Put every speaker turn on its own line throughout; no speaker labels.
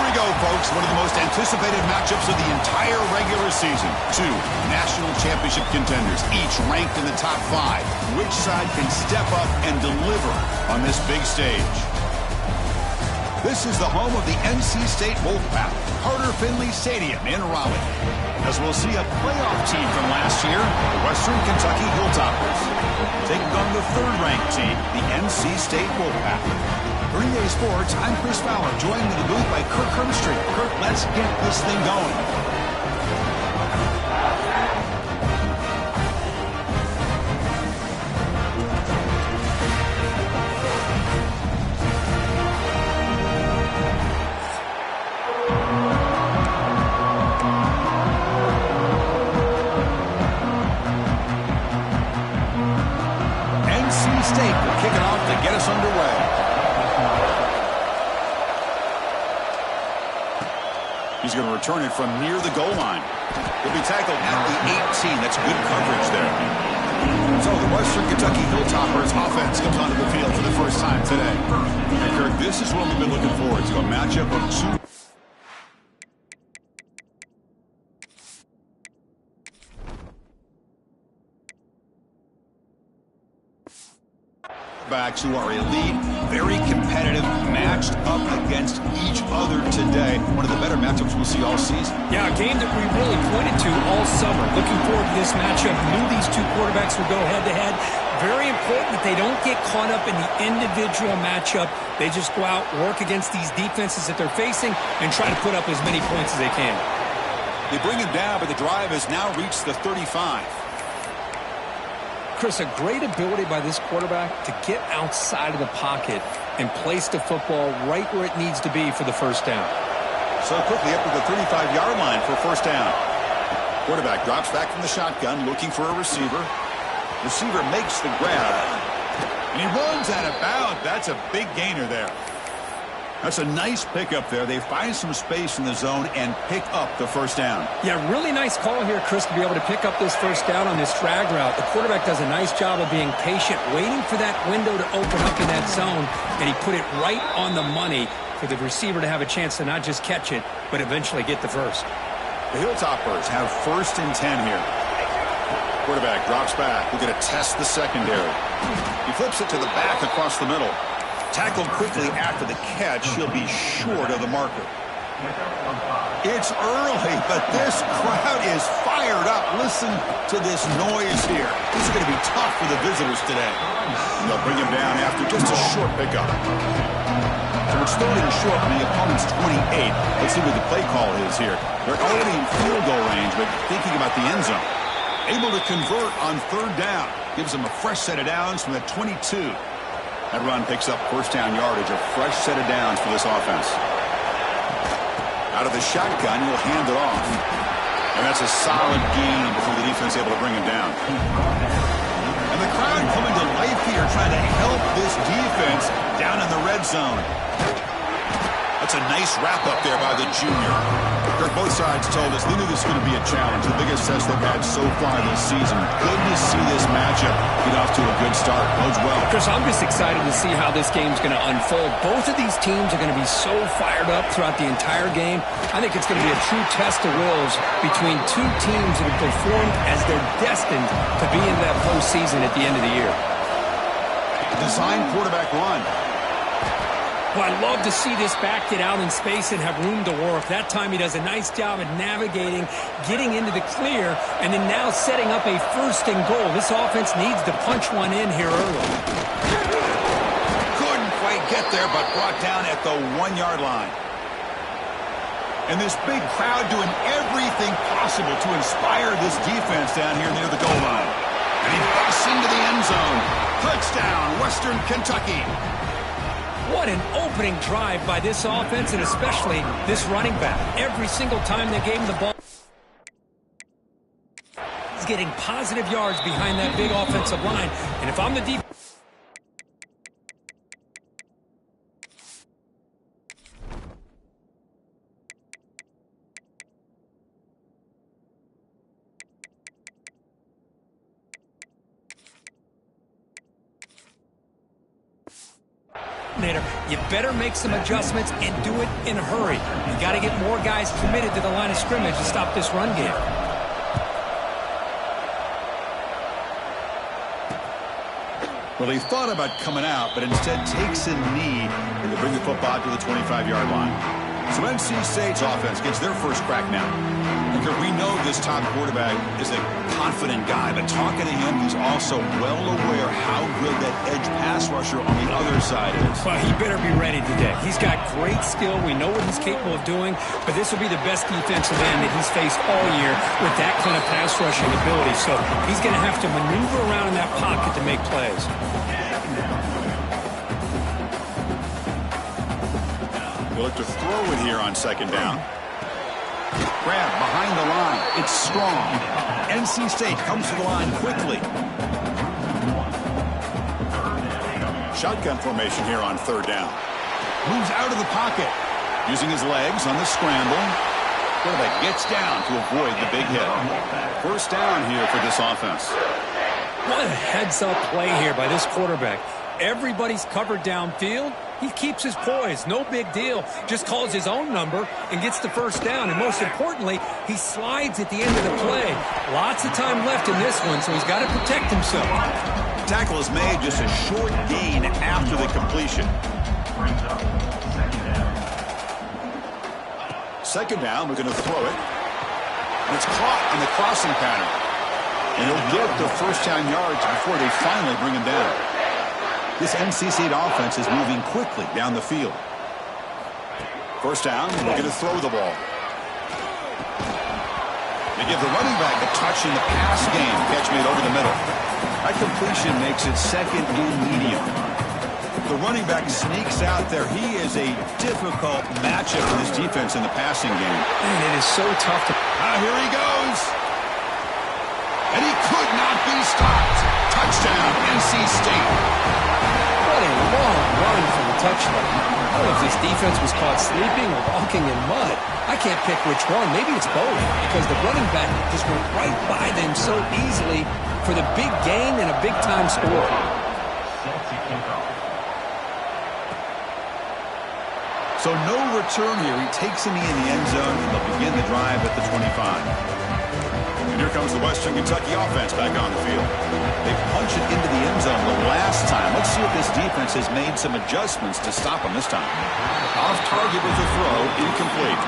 we go, folks. One of the most anticipated matchups of the entire regular season. Two national championship contenders, each ranked in the top 5. Which side can step up and deliver on this big stage? This is the home of the NC State Wolfpack, Carter Finley Stadium in Raleigh. As we'll see a playoff team from last year, the Western Kentucky Hilltoppers, taking on the third-ranked team, the NC State Wolfpack. Green Day Sports, I'm Chris Fowler, joined in the booth by Kirk Hermstreet. Kirk, let's get this thing going. State will kick it off to get us underway. He's going to return it from near the goal line. He'll be tackled at the 18. That's good coverage there. So the Western Kentucky Hilltoppers offense comes onto the field for the first time today. And Kirk, this is what we've been looking forward to, a matchup of two backs who are elite, very competitive, matched up against each other today. One of the better matchups we'll see all season.
Yeah, a game that we really pointed to all summer. Looking forward to this matchup. Knew these two quarterbacks would go head-to-head. Very important that they don't get caught up in the individual matchup. They just go out, work against these defenses that they're facing, and try to put up as many points as they can.
They bring him down, but the drive has now reached the 35.
Chris, a great ability by this quarterback to get outside of the pocket and place the football right where it needs to be for the first down.
So quickly up to the 35-yard line for first down. Quarterback drops back from the shotgun, looking for a receiver. Receiver makes the grab. And he runs out of bounds. That's a big gainer there. That's a nice pickup there. They find some space in the zone and pick up the first down.
Yeah, really nice call here, Chris, to be able to pick up this first down on this drag route. The quarterback does a nice job of being patient, waiting for that window to open up in that zone, and he put it right on the money for the receiver to have a chance to not just catch it, but eventually get the first.
The Hilltoppers have 1st and 10 here. Quarterback drops back. We're going to test the secondary. He flips it to the back across the middle. Tackled quickly after the catch. He'll be short of the marker. It's early, but this crowd is fired up. Listen to this noise here. This is going to be tough for the visitors today. They'll bring him down after just a short pickup. So it's third and short from the opponent's 28. Let's see what the play call is here. They're already in field goal range, but thinking about the end zone. Able to convert on third down. Gives them a fresh set of downs from the 22. That run picks up first down yardage, a fresh set of downs for this offense. Out of the shotgun, he'll hand it off. And that's a solid gain before the defense is able to bring him down. And the crowd coming to life here, trying to help this defense down in the red zone. That's a nice wrap-up there by the junior. Kirk, both sides told us they knew this was going to be a challenge, the biggest test they've had so far this season. Good to see this matchup get off to a good start. Bodes well.
Chris, I'm just excited to see how this game's going to unfold. Both of these teams are going to be so fired up throughout the entire game. I think it's going to be a true test of wills between two teams that have performed as they're destined to be in that postseason at the end of the year.
Design quarterback run.
Well, I love to see this back get out in space and have room to work. That time he does a nice job at navigating, getting into the clear, and then now setting up a first and goal. This offense needs to punch one in here early.
Couldn't quite get there, but brought down at the 1-yard line. And this big crowd doing everything possible to inspire this defense down here near the goal line. And he busts into the end zone. Touchdown, Western Kentucky.
What an opening drive by this offense, and especially this running back. Every single time they gave him the ball, he's getting positive yards behind that big offensive line. And if I'm the defense, they had a you better make some adjustments and do it in a hurry. You got to get more guys committed to the line of scrimmage to stop this run game.
Well, he thought about coming out, but instead takes a knee and to bring the football to the 25-yard line. So NC State's offense gets their first crack now. Because we know this top quarterback is a confident guy, but talking to him, he's also well aware how good that edge pass rusher on the other side is.
Well, he better be ready today. He's got great skill. We know what he's capable of doing, but this will be the best defensive end that he's faced all year with that kind of pass rushing ability. So he's going to have to maneuver around in that pocket to make plays.
We'll look to throw it here on second down. Grab behind the line. It's strong. NC State comes to the line quickly. Shotgun formation here on third down. Moves out of the pocket. Using his legs on the scramble. Quarterback gets down to avoid the big hit. First down here for this offense.
What a heads-up play here by this quarterback. Everybody's covered downfield. He keeps his poise. No big deal. Just calls his own number and gets the first down. And most importantly, he slides at the end of the play. Lots of time left in this one, so he's got to protect himself.
Tackle is made, just a short gain after the completion. Second down, we're going to throw it. And it's caught on the crossing pattern. And he'll get the first down yards before they finally bring him down. This NC State offense is moving quickly down the field. First down, we're going to throw the ball. They give the running back a touch in the pass game. Catch made over the middle. That completion makes it second and medium. The running back sneaks out there. He is a difficult matchup for this defense in the passing game.
And it is so tough to...
Here he goes. And he could not be stopped. Touchdown, NC State.
What a long run for the touchdown. I don't know if this defense was caught sleeping or walking in mud. I can't pick which one. Maybe it's both, because the running back just went right by them so easily for the big gain and a big-time score.
So no return here. He takes a knee in the end zone, and they'll begin the drive at the 25. And here comes the Western Kentucky offense back on the field. They punch it into the end zone the last time. Let's see if this defense has made some adjustments to stop them this time. Off target with the throw, incomplete.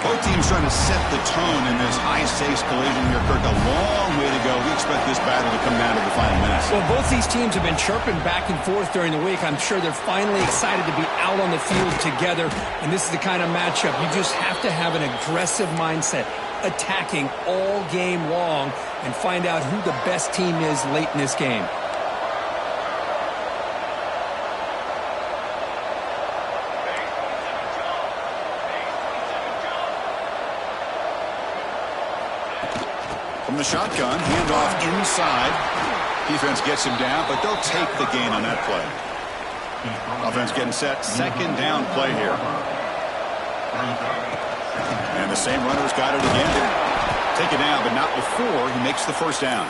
Both teams trying to set the tone in this high-stakes collision here, Kirk. A long way to go. We expect this battle to come down to the final minutes.
Well, both these teams have been chirping back and forth during the week. I'm sure they're finally excited to be out on the field together, and this is the kind of matchup you just have to have an aggressive mindset, attacking all game long, and find out who the best team is late in this game.
From the shotgun, handoff inside. Defense gets him down, but they'll take the gain on that play. Offense getting set. Second down play here. And the same runner's got it again. Take it down, but not before he makes the first down.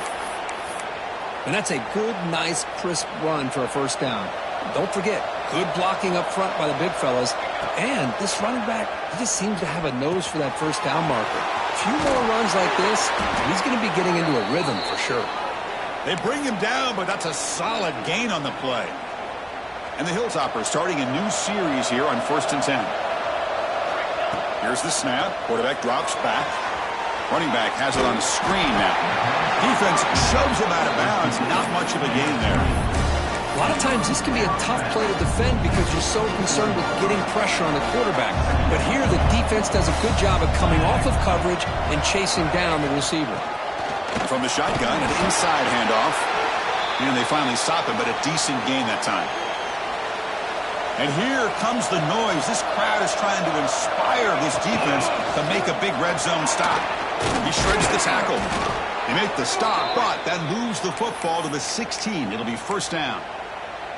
And that's a good, nice, crisp run for a first down. Don't forget, good blocking up front by the big fellas. And this running back, he just seems to have a nose for that first down marker. A few more runs like this, he's going to be getting into a rhythm for sure.
They bring him down, but that's a solid gain on the play. And the Hilltoppers starting a new series here on 1st and 10. Here's the snap. Quarterback drops back. Running back has it on a screen now. Defense shoves him out of bounds. Not much of a gain there.
A lot of times this can be a tough play to defend because you're so concerned with getting pressure on the quarterback. But here the defense does a good job of coming off of coverage and chasing down the receiver.
From the shotgun, an inside handoff. And they finally stop him, but a decent gain that time. And here comes the noise. This crowd is trying to inspire this defense to make a big red zone stop. He shreds the tackle. They make the stop, but that moves the football to the 16. It'll be first down.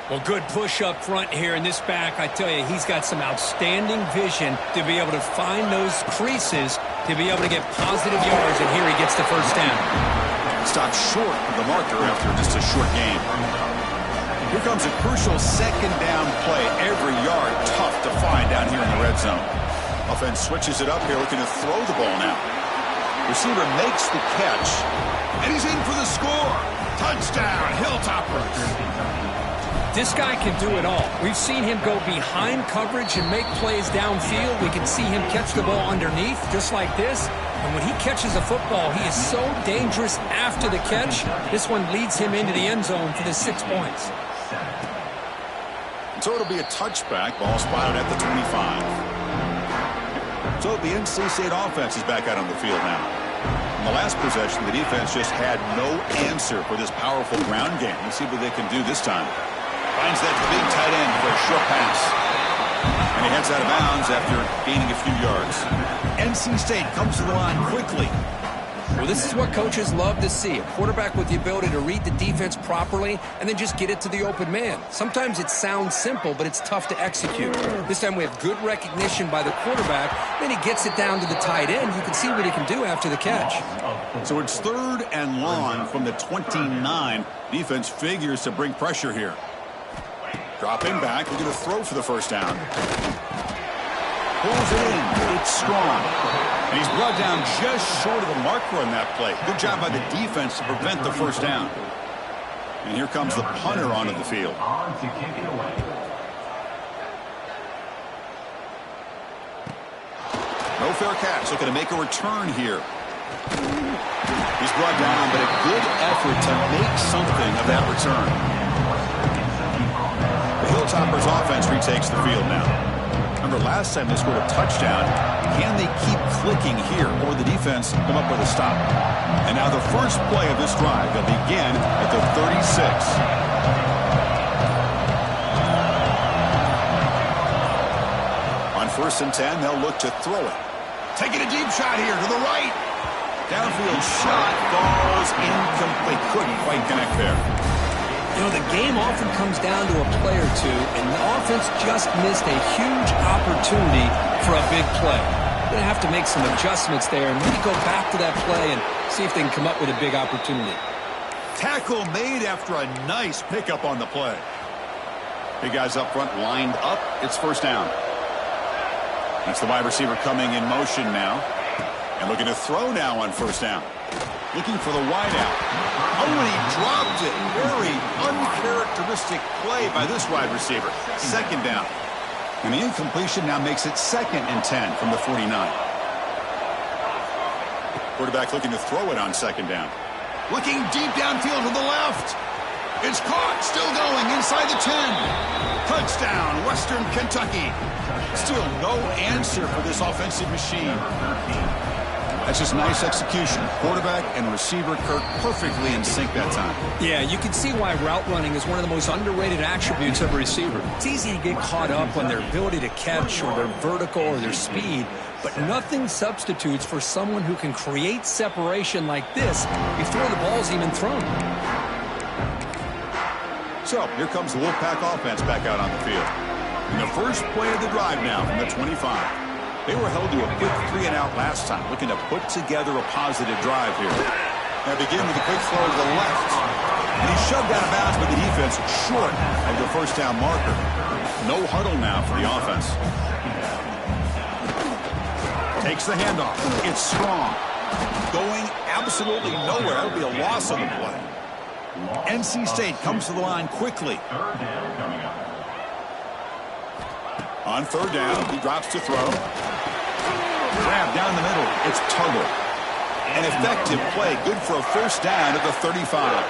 Well, good push up front here in this back. I tell you, he's got some outstanding vision to be able to find those creases to be able to get positive yards, and here he gets the first down.
Stopped short of the marker after just a short game. Here comes a crucial second down play. Every yard tough to find down here in the red zone. Offense switches it up here, looking to throw the ball now. Receiver makes the catch, and he's in for the score. Touchdown, Hilltoppers.
This guy can do it all. We've seen him go behind coverage and make plays downfield. We can see him catch the ball underneath, just like this. And when he catches a football, he is so dangerous after the catch. This one leads him into the end zone for the 6 points.
So it'll be a touchback. Ball spotted at the 25. So the NC State offense is back out on the field now. In the last possession, the defense just had no answer for this powerful ground game. Let's see what they can do this time. Finds that big tight end for a short pass. And he heads out of bounds after gaining a few yards. NC State comes to the line quickly.
Well, this is what coaches love to see. A quarterback with the ability to read the defense properly and then just get it to the open man. Sometimes it sounds simple, but it's tough to execute. This time we have good recognition by the quarterback. Then he gets it down to the tight end. You can see what he can do after the catch.
So it's 3rd and long from the 29. Defense figures to bring pressure here. Dropping back, we're going to throw for the first down. Pulls it in, it's strong. And he's brought down just short of the marker on that play. Good job by the defense to prevent the first down. And here comes the punter onto the field. No fair catch, looking to make a return here. He's brought down, but a good effort to make something of that return. Hilltoppers offense retakes the field now. Remember last time they scored a touchdown. Can they keep clicking here, or the defense come up with a stop? And now the first play of this drive. They'll begin at the 36. On 1st and 10, they'll look to throw it. Taking a deep shot here to the right. Downfield shot falls incomplete. Couldn't quite connect there.
You know, the game often comes down to a play or two, and the offense just missed a huge opportunity for a big play. They're going to have to make some adjustments there and maybe go back to that play and see if they can come up with a big opportunity.
Tackle made after a nice pickup on the play. Big guys up front lined up. It's first down. That's the wide receiver coming in motion now. And looking to throw now on first down. Looking for the wideout. Oh, and he dropped it. Very uncharacteristic play by this wide receiver. Second down. And the incompletion now makes it 2nd and 10 from the 49. Quarterback looking to throw it on 2nd down. Looking deep downfield to the left. It's caught. Still going inside the 10. Touchdown, Western Kentucky. Still no answer for this offensive machine. That's just nice execution. Quarterback and receiver Kirk perfectly in sync that time.
Yeah, you can see why route running is one of the most underrated attributes of a receiver. It's easy to get caught up on their ability to catch or their vertical or their speed, but nothing substitutes for someone who can create separation like this before the ball's even thrown.
So here comes the Wolfpack offense back out on the field. In the first play of the drive now from the 25. They were held to a quick 3-and-out last time, looking to put together a positive drive here. Now begin with a quick throw to the left. And he's shoved out of bounds by the defense short of the first down marker. No huddle now for the offense. Takes the handoff. It's strong. Going absolutely nowhere. It'll be a loss on the play. NC State comes to the line quickly. On 3rd down, he drops to throw. Grab down the middle. It's Tuggle. An effective play. Good for a first down at the 35.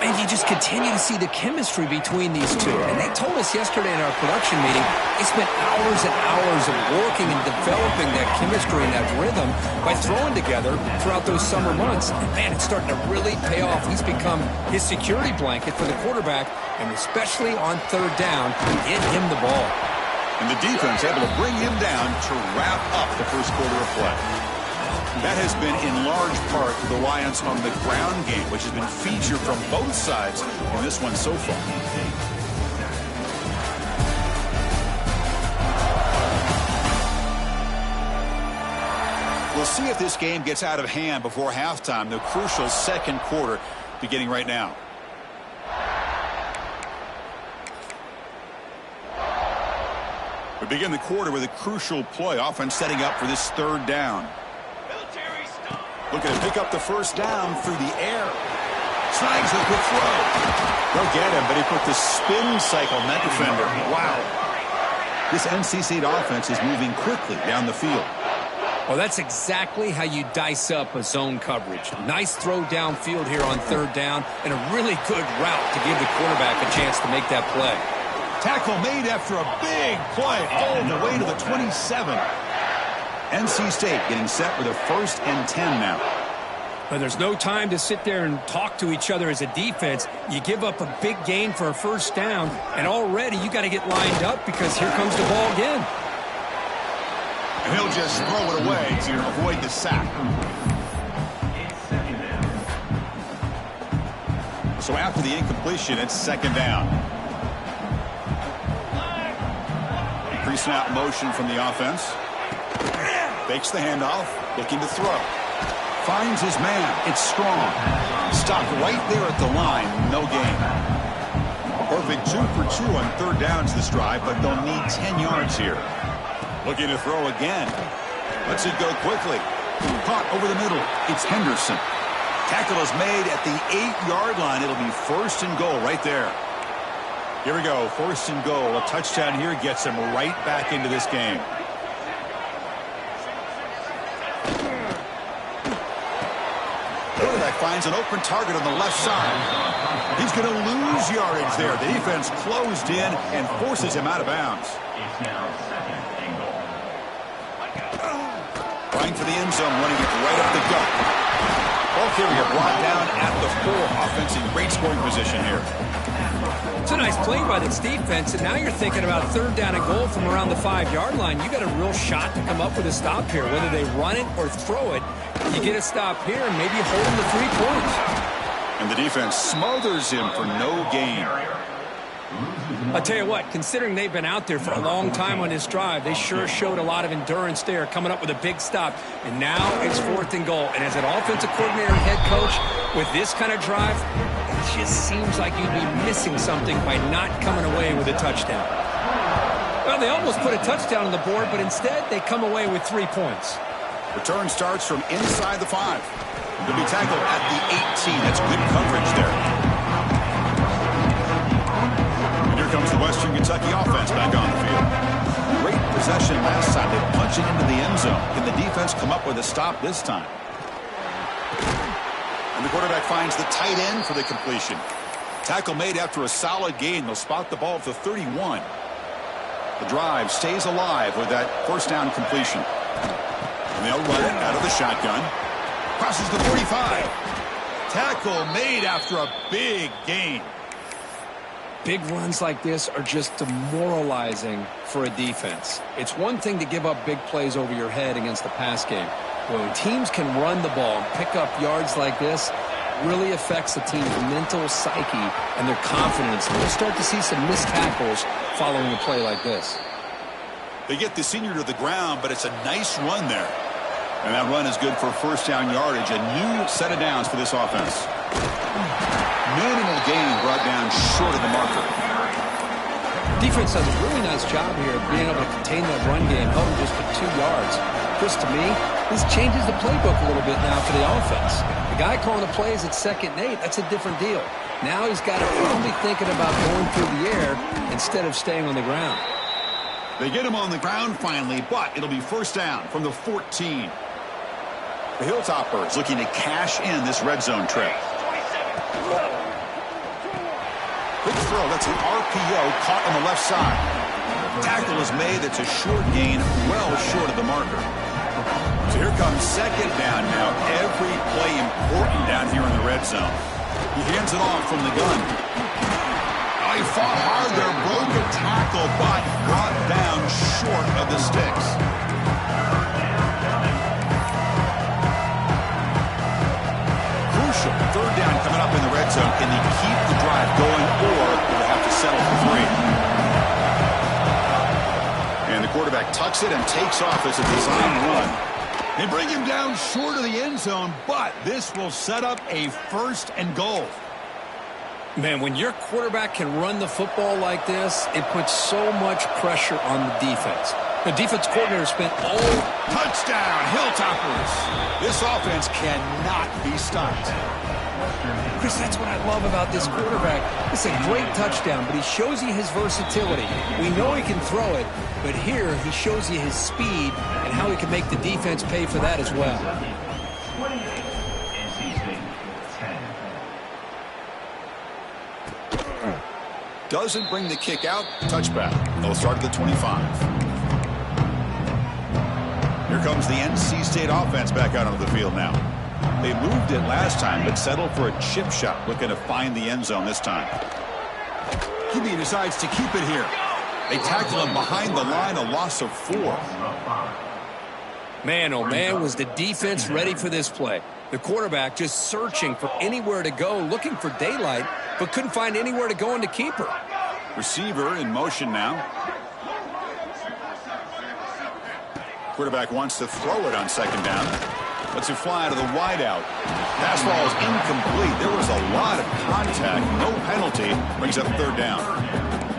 And you just continue to see the chemistry between these two. And they told us yesterday in our production meeting, they spent hours and hours of working and developing that chemistry and that rhythm by throwing together throughout those summer months. And man, it's starting to really pay off. He's become his security blanket for the quarterback, and especially on 3rd down, get him the ball.
And the defense able to bring him down to wrap up the first quarter of play. That has been in large part the reliance on the ground game, which has been featured from both sides in this one so far. We'll see if this game gets out of hand before halftime, the crucial second quarter beginning right now. We begin the quarter with a crucial play. Offense setting up for this third down. Looking to pick up the first down through the air. Snags a quick throw. They'll get him, but he put the spin cycle on that defender. Wow. This NC State offense is moving quickly down the field.
Well, that's exactly how you dice up a zone coverage. Nice throw downfield here on third down, and a really good route to give the quarterback a chance to make that play.
Tackle made after a big play all the way to the 27. NC State getting set with a 1st and 10 now.
But there's no time to sit there and talk to each other as a defense. You give up a big gain for a first down, and already you got to get lined up because here comes the ball again.
And he'll just throw it away to avoid the sack. So after the incompletion, it's 2nd down. Pre-snap motion from the offense. Fakes the handoff, looking to throw. Finds his man. It's strong. Stopped right there at the line. No gain. Perfect 2 for 2 on third downs this drive, but they'll need 10 yards here. Looking to throw again. Lets it go quickly. Caught over the middle. It's Henderson. Tackle is made at the 8-yard line. It'll be 1st and goal right there. Here we go. 1st and goal. A touchdown here gets him right back into this game. Quarterback finds an open target on the left side. He's going to lose yardage there. The defense closed in and forces him out of bounds. Trying for the end zone, running it right up the gut. Ball carrier brought down at the 4. Offense in great scoring position here.
It's a nice play by this defense, and now you're thinking about third down and goal from around the 5-yard line. You got a real shot to come up with a stop here. Whether they run it or throw it, you get a stop here and maybe hold them to 3 points.
And the defense smothers him for no gain.
I'll tell you what, considering they've been out there for a long time on this drive, they sure showed a lot of endurance there, coming up with a big stop. And now it's 4th and goal. And as an offensive coordinator and head coach, with this kind of drive, it just seems like you'd be missing something by not coming away with a touchdown. Well, they almost put a touchdown on the board, but instead they come away with 3 points.
Return starts from inside the 5. He'll be tackled at the 18. That's good coverage there. And here comes the Western Kentucky offense back on the field. Great possession last time. They punch it into the end zone. Can the defense come up with a stop this time? And the quarterback finds the tight end for the completion. Tackle made after a solid gain. They'll spot the ball at the 31. The drive stays alive with that 1st down completion. And they'll run it out of the shotgun. Crosses the 45. Tackle made after a big gain.
Big runs like this are just demoralizing for a defense. It's one thing to give up big plays over your head against the pass game. But when teams can run the ball and pick up yards like this, it really affects the team's mental psyche and their confidence. And we'll start to see some missed tackles following a play like this.
They get the senior to the ground, but it's a nice run there. And that run is good for 1st down yardage. A new set of downs for this offense. Minimal gain brought down short of the marker.
Defense does a really nice job here of being able to contain that run game, held them just to 2 yards. Chris, to me, this changes the playbook a little bit now for the offense. The guy calling the plays at 2nd and 8, that's a different deal. Now he's got to probably thinking about going through the air instead of staying on the ground.
They get him on the ground finally, but it'll be 1st down from the 14. The Hilltoppers looking to cash in this red zone trip. Quick throw, that's an RPO caught on the left side. Tackle is made, that's a short gain, well short of the marker. So here comes 2nd down now. Every play important down here in the red zone. He hands it off from the gun. Oh, he fought hard there, broke a tackle, but brought down short of the sticks. Crucial 3rd down coming up in the red zone. Can they keep the drive going, or do they have to settle for 3? And the quarterback tucks it and takes off as a design run. They bring him down short of the end zone, but this will set up a 1st and goal.
Man, when your quarterback can run the football like this, it puts so much pressure on the defense. The defense coordinator spent all...
Touchdown, Hilltoppers. This offense cannot be stopped.
Chris, that's what I love about this quarterback. It's a great touchdown, but he shows you his versatility. We know he can throw it, but here he shows you his speed and how he can make the defense pay for that as well.
Doesn't bring the kick out. Touchback. They'll start at the 25. Here comes the NC State offense back out onto the field now. They moved it last time, but settled for a chip shot, looking to find the end zone this time. QB decides to keep it here. They tackle him behind the line, a loss of 4.
Man, oh man, was the defense ready for this play. The quarterback just searching for anywhere to go, looking for daylight, but couldn't find anywhere to go in the keeper.
Receiver in motion now. Quarterback wants to throw it on second down. Lets it fly to the wideout. Pass ball is incomplete. There was a lot of contact. No penalty. Brings up third down.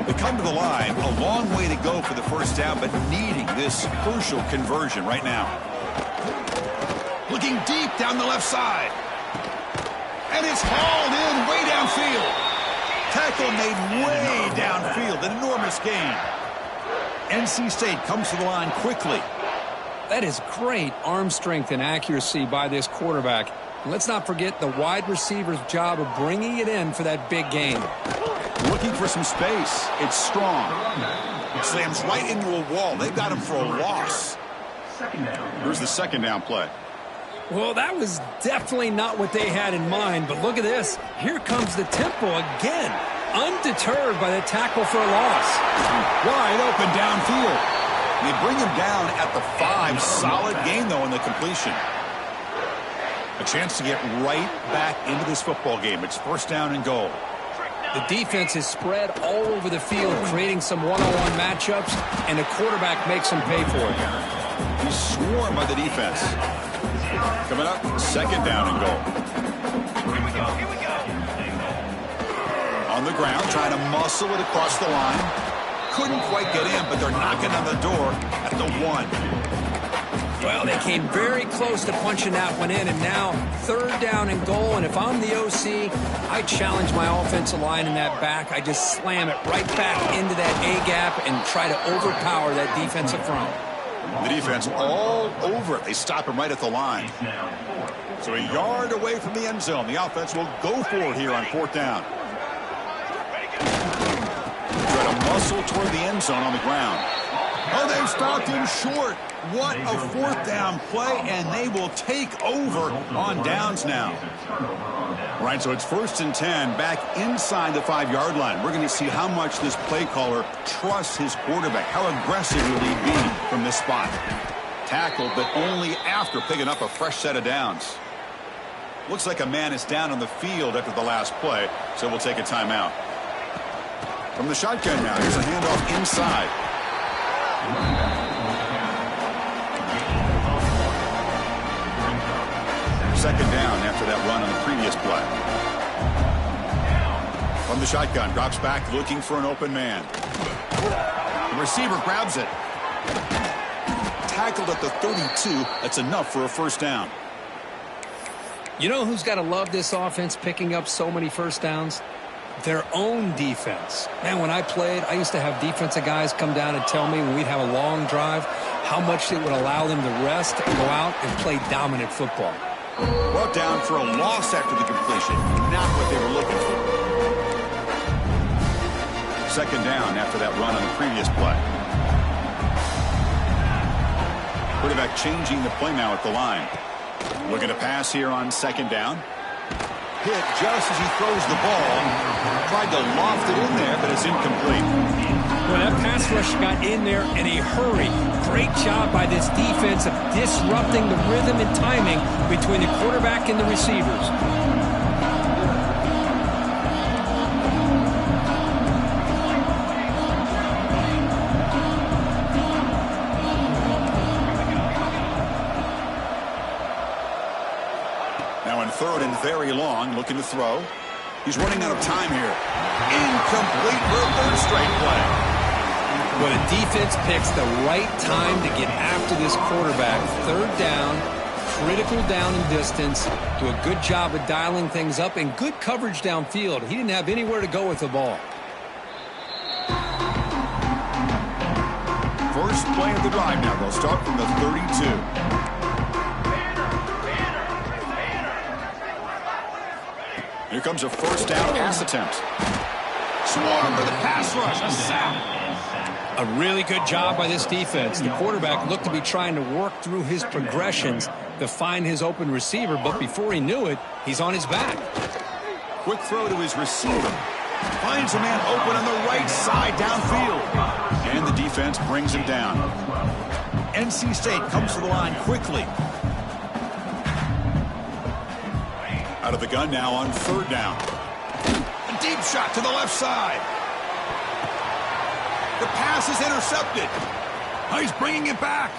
They come to the line. A long way to go for the first down, but needing this crucial conversion right now. Looking deep down the left side. And it's hauled in way downfield. Tackle made way downfield. An enormous gain. NC State comes to the line quickly.
That is great arm strength and accuracy by this quarterback. And let's not forget the wide receiver's job of bringing it in for that big gain.
Looking for some space. It's strong. It slams right into a wall. They've got him for a loss. Here's the second down play.
Well, that was definitely not what they had in mind, but look at this. Here comes the tempo again, undeterred by the tackle for a loss.
Wide open downfield. They bring him down at the 5. Solid gain, though, in the completion. A chance to get right back into this football game. It's first down and goal.
The defense is spread all over the field, creating some one-on-one matchups, and the quarterback makes them pay for it.
He's swarmed by the defense. Coming up, second down and goal.
Here we go.
On the ground, trying to muscle it across the line. Couldn't quite get in, but they're knocking on the door at the 1.
Well, they came very close to punching that one in, and now third down and goal. And if I'm the OC, I challenge my offensive line in that back. I just slam it right back into that A-gap and try to overpower that defensive front.
The defense all over it. They stop him right at the line. So a yard away from the end zone. The offense will go for it here on fourth down. Try to muscle toward the end zone on the ground. Oh, they've stopped him short. What a fourth down play, and they will take over on downs now. All right, so it's first and 10 back inside the 5-yard line. We're going to see how much this play caller trusts his quarterback. How aggressive will he be from this spot? Tackled, but only after picking up a fresh set of downs. Looks like a man is down on the field after the last play, so we'll take a timeout. From the shotgun now, here's a handoff inside. Second down after that run on the previous play. From the shotgun, drops back looking for an open man. The receiver grabs it. Tackled at the 32. That's enough for a first down.
You know who's got to love this offense picking up so many first downs? Their own defense. Man, when I played, I used to have defensive guys come down and tell me when we'd have a long drive how much it would allow them to rest and go out and play dominant football.
Brought down for a loss after the completion. Not what they were looking for. Second down after that run on the previous play. Quarterback changing the play now at the line. Looking to pass here on second down. Hit just as he throws the ball. Tried to loft it in there, but it's incomplete.
Well, that pass rush got in there in a hurry. Great job by this defense of disrupting the rhythm and timing between the quarterback and the receivers.
Now in third and very long, looking to throw. He's running out of time here. Incomplete for a third straight play.
But a defense picks the right time to get after this quarterback. Third down, critical down and distance. Do a good job of dialing things up and good coverage downfield. He didn't have anywhere to go with the ball.
First play of the drive now. They'll start from the 32. Here comes a first down pass attempt. Swarm for the pass rush. A sack.
A really good job by this defense. The quarterback looked to be trying to work through his progressions to find his open receiver, but before he knew it, he's on his back.
Quick throw to his receiver. Finds a man open on the right side downfield. And the defense brings him down. NC State comes to the line quickly. Out of the gun now on third down. A deep shot to the left side. The pass is intercepted. Oh, he's bringing it back.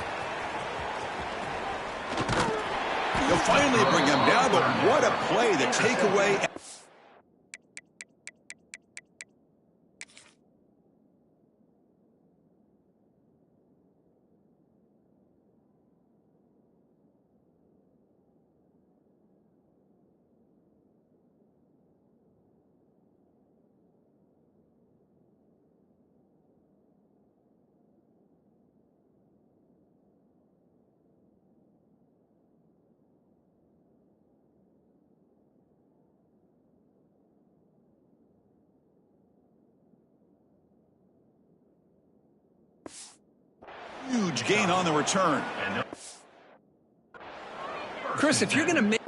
He'll finally bring him down, but what a play. The takeaway. Huge gain on the return.
Chris, if you're going to make...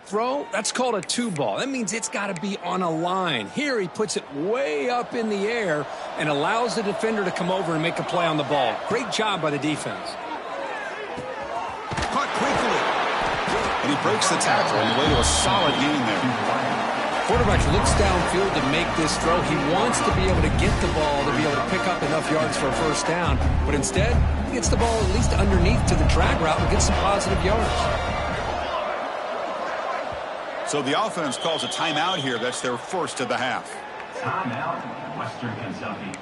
Throw, that's called a two ball. That means it's got to be on a line. Here he puts it way up in the air and allows the defender to come over and make a play on the ball. Great job by the defense.
Caught quickly. And he breaks the tackle on the way to a solid gain there.
Quarterback looks downfield to make this throw. He wants to be able to get the ball to be able to pick up enough yards for a first down. But instead, he gets the ball at least underneath to the drag route and gets some positive yards.
So the offense calls a timeout here. That's their first of the half.
Timeout, Western Kentucky.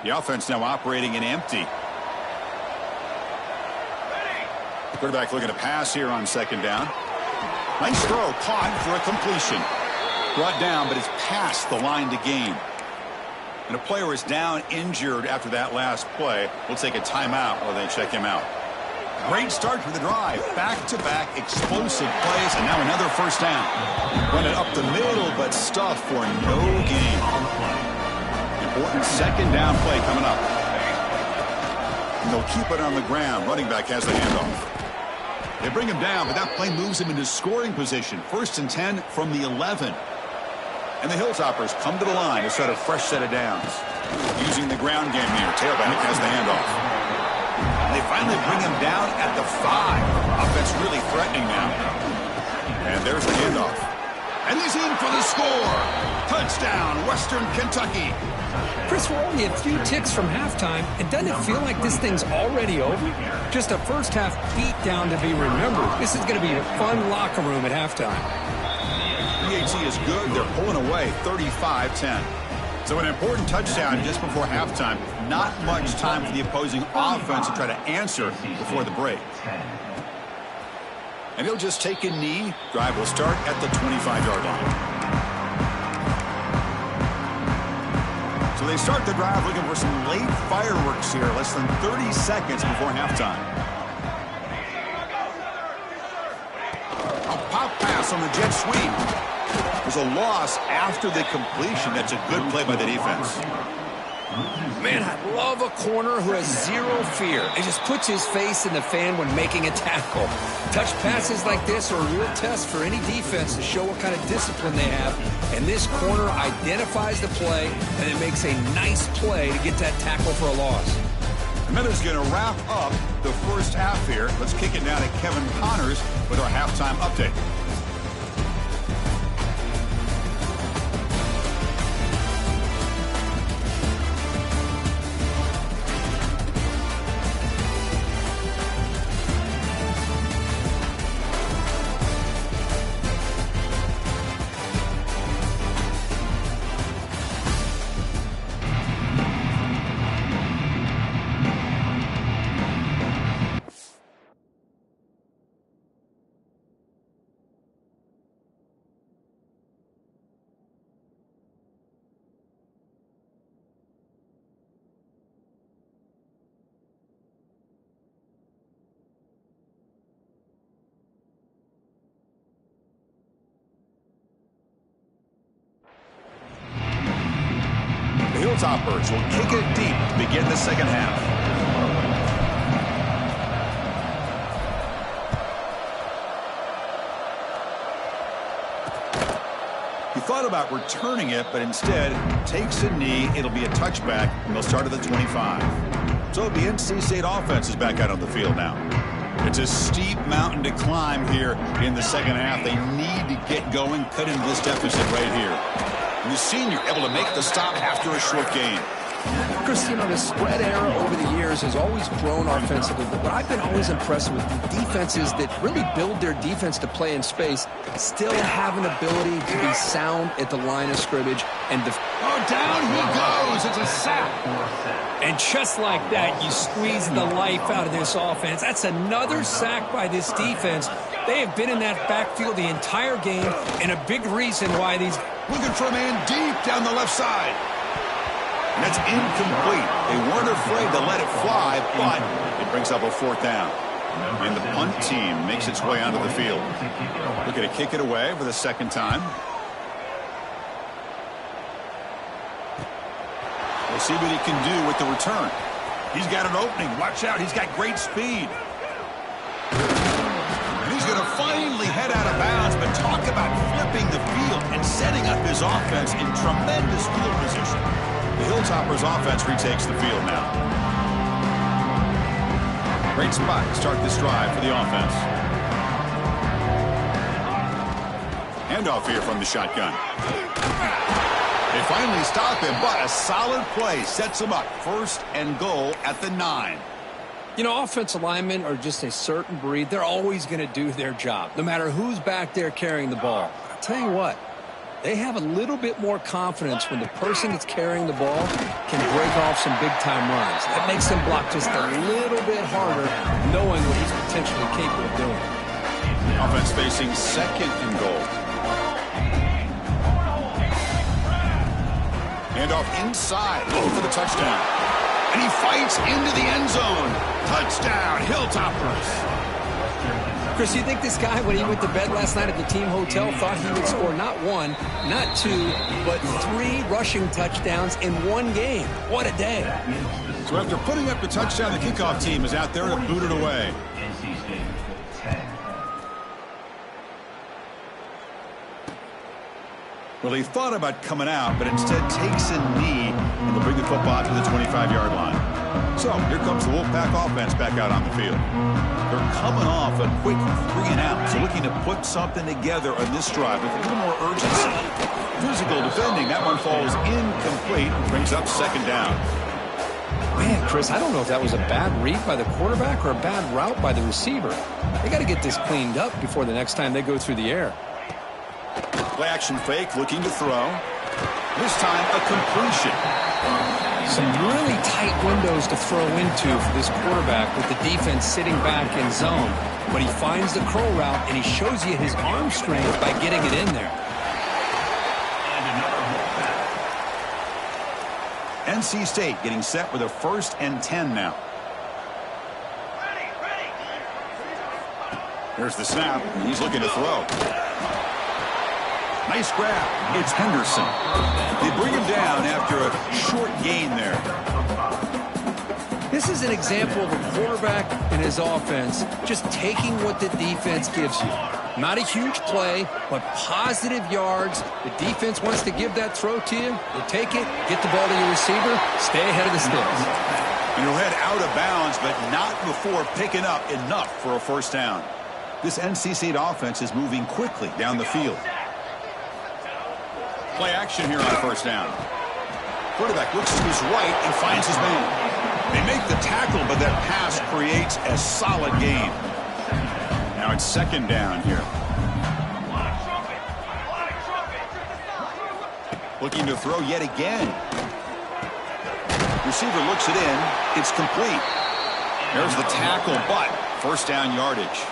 The offense now operating in empty. Quarterback looking to pass here on second down. Nice throw, caught for a completion. Brought down, but it's past the line to gain. And a player is down injured after that last play. We'll take a timeout while they check him out. Great start for the drive. Back-to-back explosive plays, and now another first down. Run it up the middle, but stuff for no gain. Important second down play coming up. And they'll keep it on the ground. Running back has the handoff. They bring him down, but that play moves him into scoring position. 1st and 10 from the 11. And the Hilltoppers come to the line to set a fresh set of downs. Using the ground game here. Tailback has the handoff. And they finally bring him down at the 5. Offense really threatening now. And there's the handoff. And he's in for the score. Touchdown, Western Kentucky.
Chris, we're only a few ticks from halftime. And doesn't it feel like this thing's already over? Just a first half beatdown to be remembered. This is going to be a fun locker room at halftime.
PHC is good. They're pulling away 35-10. So an important touchdown just before halftime. Not much time for the opposing offense to try to answer before the break. And he'll just take a knee. Drive will start at the 25-yard line. So they start the drive looking for some late fireworks here. Less than 30 seconds before halftime. A pop pass on the jet sweep. There's a loss after the completion. That's a good play by the defense.
Man, I love a corner who has zero fear. It just puts his face in the fan when making a tackle. Touch passes like this are a real test for any defense to show what kind of discipline they have. And this corner identifies the play, and it makes a nice play to get that tackle for a loss.
And that is going to wrap up the first half here. Let's kick it now to Kevin Connors with our halftime update. Hilltoppers will kick it deep to begin the second half. He thought about returning it, but instead takes a knee. It'll be a touchback, and they'll start at the 25. So the NC State offense is back out on the field now. It's a steep mountain to climb here in the second half. They need to get going, cut into this deficit right here. And the senior able to make the stop after a short gain.
Chris, you know, the spread era over the years has always grown offensively, but what I've been always impressed with the defenses that really build their defense to play in space still have an ability to be sound at the line of scrimmage. And
down he goes. It's a sack.
And just like that, you squeeze the life out of this offense. That's another sack by this defense. They have been in that backfield the entire game, and a big reason why these...
Looking for a man deep down the left side. And that's incomplete. They weren't afraid to let it fly, but it brings up a 4th down. And the punt team makes its way onto the field. Looking to kick it away for the second time. We'll see what he can do with the return. He's got an opening. Watch out. He's got great speed. And he's going to finally head out of bounds, but talk about flipping the field and setting up his offense in tremendous field position. The Hilltoppers offense retakes the field now. Great spot to start this drive for the offense. Handoff here from the shotgun. They finally stop him, but a solid play sets him up. 1st and goal at the 9.
You know, offensive linemen are just a certain breed. They're always going to do their job, no matter who's back there carrying the ball. I'll tell you what, they have a little bit more confidence when the person that's carrying the ball can break off some big-time runs. That makes them block just a little bit harder, knowing what he's potentially capable of doing.
Offense facing 2nd and goal. Handoff inside, looking for the touchdown. And he fights into the end zone. Touchdown, Hilltoppers.
Chris, you think this guy, when he went to bed last night at the team hotel, thought he would score not one, not two, but 3 rushing touchdowns in one game? What a day.
So after putting up the touchdown, the kickoff team is out there to boot it away.
NC State 10.
Well, he thought about coming out, but instead takes a knee, and they'll bring the football to the 25-yard line. So here comes the Wolfpack offense back out on the field. They're coming off a quick 3 and out, so looking to put something together on this drive with a little more urgency. Physical defending, that one falls incomplete, brings up second down.
Man, Chris, I don't know if that was a bad read by the quarterback or a bad route by the receiver. They got to get this cleaned up before the next time they go through the air.
Play action fake, looking to throw. This time, a completion.
Some really tight windows to throw into for this quarterback with the defense sitting back in zone. But he finds the curl route, and he shows you his arm strength by getting it in there.
NC State getting set with a 1st and 10 now. Here's the snap. He's looking to throw. Nice grab. It's Henderson. They bring him down after a short gain there.
This is an example of a quarterback and his offense just taking what the defense gives you. Not a huge play, but positive yards. The defense wants to give that throw to you. You take it, get the ball to your receiver, stay ahead of the sticks.
And he'll head out of bounds, but not before picking up enough for a 1st down. This NC State offense is moving quickly down the field. Play action here on 1st down. Quarterback looks to his right and finds his man. They make the tackle, but that pass creates a solid gain. Now it's 2nd down here. Looking to throw yet again. Receiver looks it in. It's complete. There's the tackle, but 1st down yardage.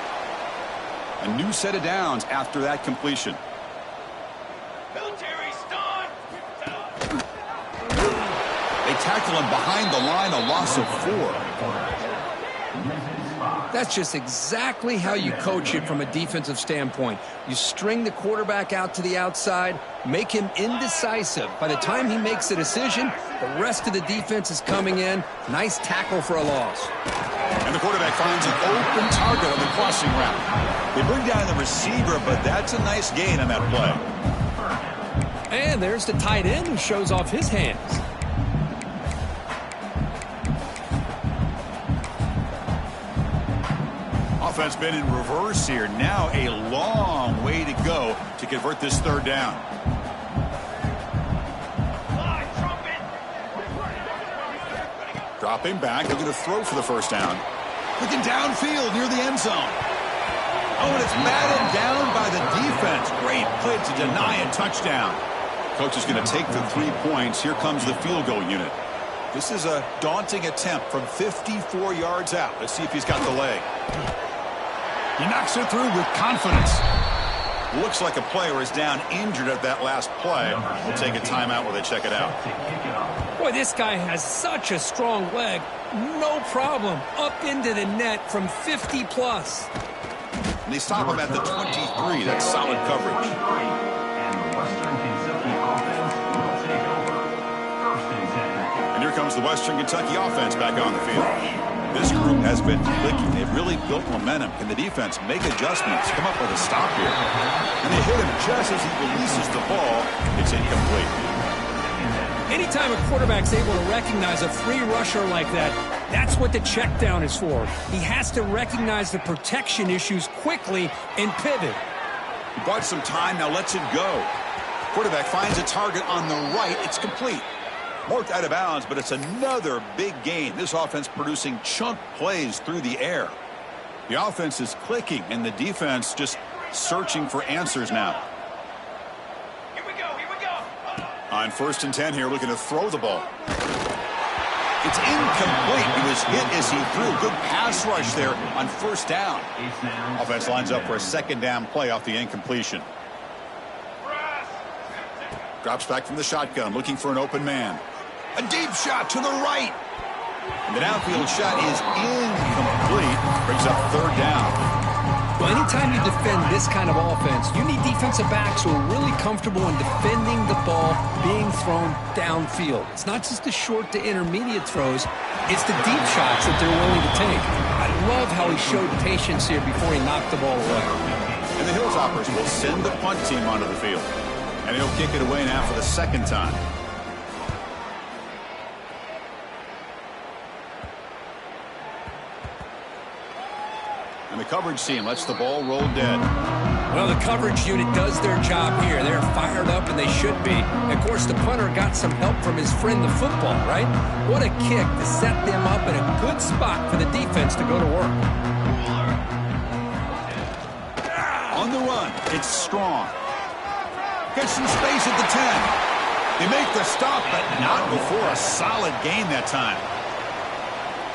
A new set of downs after that completion. They tackle him behind the line, a loss of 4.
That's just exactly how you coach it from a defensive standpoint. You string the quarterback out to the outside, make him indecisive. By the time he makes a decision, the rest of the defense is coming in. Nice tackle for a loss.
And the quarterback finds an open target on the crossing route. They bring down the receiver, but that's a nice gain on that play.
And there's the tight end who shows off his hands.
Offense been in reverse here. Now a long way to go to convert this 3rd down. Dropping back, looking to throw for the 1st down. Looking downfield near the end zone. Oh, and it's batted down by the defense. Great play to deny a touchdown. Coach is going to take the 3 points. Here comes the field goal unit. This is a daunting attempt from 54 yards out. Let's see if he's got the leg. He knocks it through with confidence. Looks like a player is down injured at that last play. We'll take a timeout while they check it out.
Boy, this guy has such a strong leg. No problem. Up into the net from 50 plus.
And they stop him at the 23. That's solid coverage. And here comes the Western Kentucky offense back on the field. This group has been clicking. They've really built momentum. Can the defense make adjustments, come up with a stop here? And they hit him just as he releases the ball. It's incomplete.
Anytime a quarterback's able to recognize a free rusher like that, that's what the check down is for. He has to recognize the protection issues quickly and pivot.
He bought some time, now lets it go. Quarterback finds a target on the right. It's complete. Marked out of bounds, but it's another big gain. This offense producing chunk plays through the air. The offense is clicking, and the defense just searching for answers now.
Here we go.
On 1st and 10 here, looking to throw the ball. It's incomplete. He was hit as he threw. Good pass rush there on 1st down. Offense lines up for a 2nd down play off the incompletion. Drops back from the shotgun, looking for an open man. A deep shot to the right. And the downfield shot is incomplete. Brings up 3rd down.
Well, anytime you defend this kind of offense, you need defensive backs who are really comfortable in defending the ball being thrown downfield. It's not just the short to intermediate throws, it's the deep shots that they're willing to take. I love how he showed patience here before he knocked the ball away.
And the Hilltoppers will send the punt team onto the field. And he'll kick it away now for the second time. And the coverage team lets the ball roll dead.
Well, the coverage unit does their job here. They're fired up, and they should be. Of course, the punter got some help from his friend, the football, right? What a kick to set them up in a good spot for the defense to go to work.
On the run, it's Strong. Gets some space at the 10. They make the stop, but not before a solid gain that time.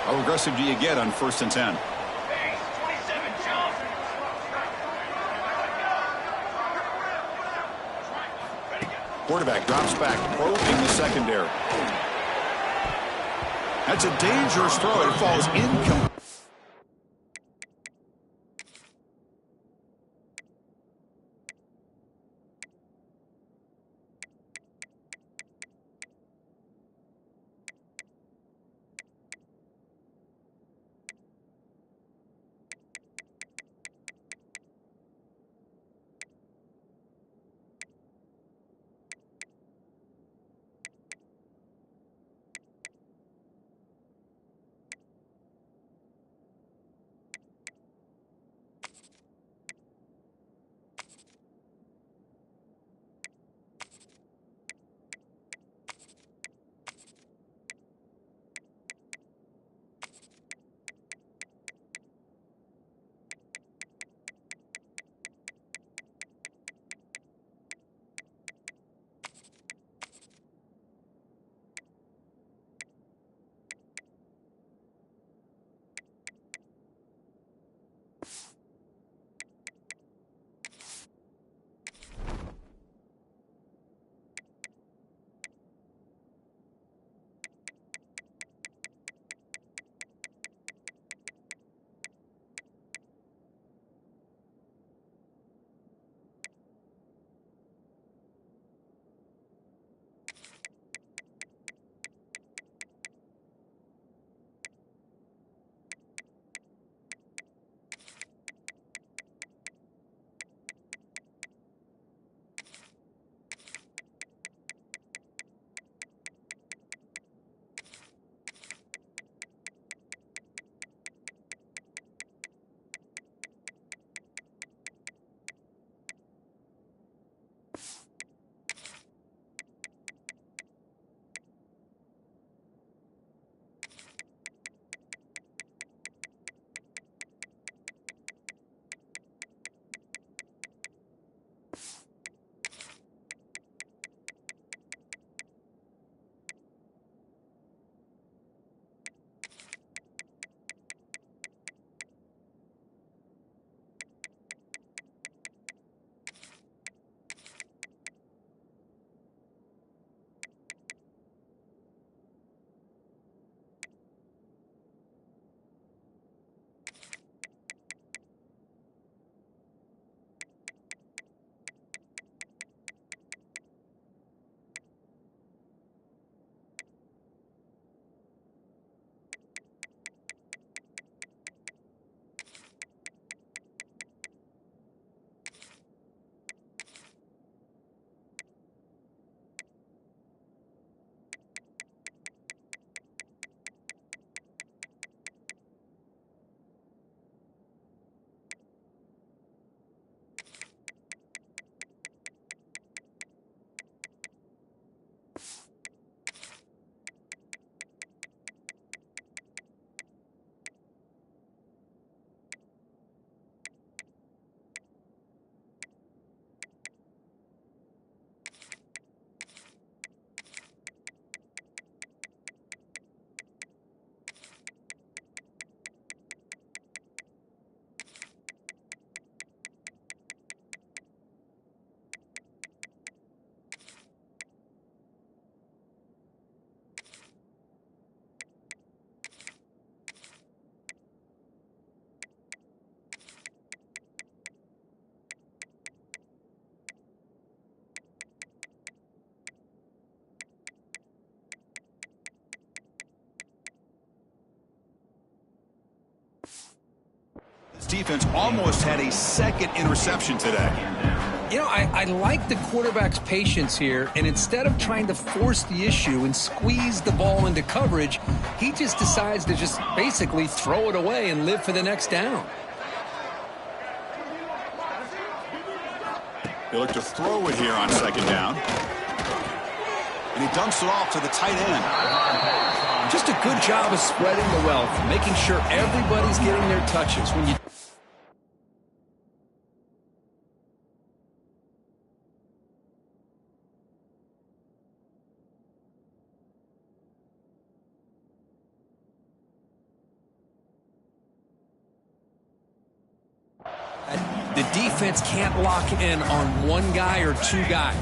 How aggressive do you get on 1st and 10?
Hey, 27, jump. Ready, go.
Quarterback drops back, probing the secondary. That's a dangerous throw. It falls incomplete. defense almost had a second interception today.
You know, I like the quarterback's patience here, and instead of trying to force the issue and squeeze the ball into coverage, he just decides to just basically throw it away and live for the next down.
They look to throw it here on second down. And he dumps it off to the tight end.
Just a good job of spreading the wealth, making sure everybody's getting their touches. When you the defense can't lock in on one guy or two guys.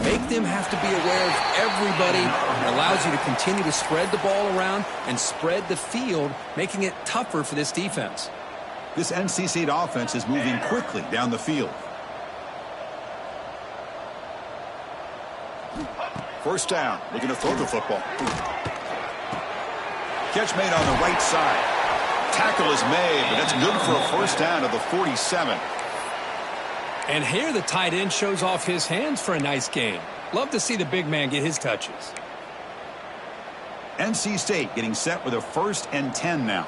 Make them have to be aware of everybody. It allows you to continue to spread the ball around and spread the field, making it tougher for this defense.
This NC State offense is moving quickly down the field. First down, looking to throw the football. Catch made on the right side. Tackle is made, but that's good for a first down to the 47.
And here the tight end shows off his hands for a nice gain. Love to see the big man get his touches.
NC State getting set with a 1st and 10 now.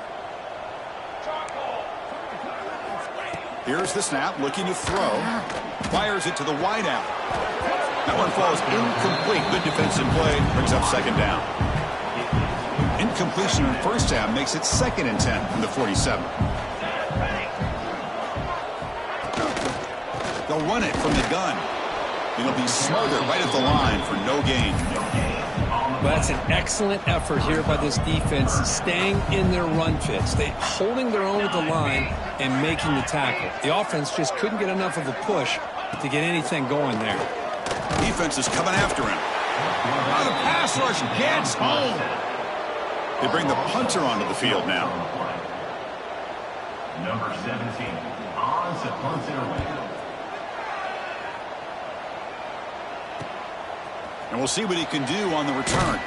Here's the snap, looking to throw. Fires it to the wideout. That one falls incomplete. Good defensive play, brings up second down. Incompletion on first down makes it 2nd and 10 from the 47. They'll run it from the gun. It'll be smothered right at the line for no gain.
Well, that's an excellent effort here by this defense, staying in their run fits. They holding their own at the line and making the tackle. The offense just couldn't get enough of a push to get anything going there.
Defense is coming after him. Oh, the pass rush gets home. They bring the punter onto the field now.
Number 17, on to punt it away.
And we'll see what he can do on the return.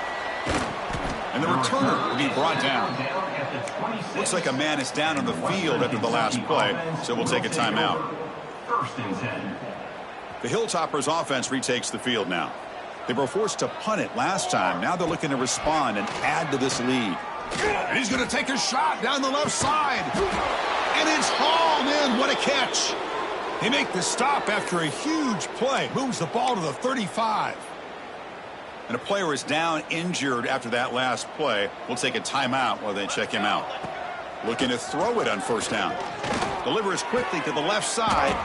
And the returner will be brought down. Looks like a man is down on the field after the last play, so we'll take a timeout.
1st and 10.
The Hilltoppers offense retakes the field now. They were forced to punt it last time. Now they're looking to respond and add to this lead. And he's going to take a shot down the left side. And it's hauled in. What a catch. They make the stop after a huge play. Moves the ball to the 35. And a player is down injured after that last play. We'll take a timeout while they check him out. Looking to throw it on first down. Delivers quickly to the left side.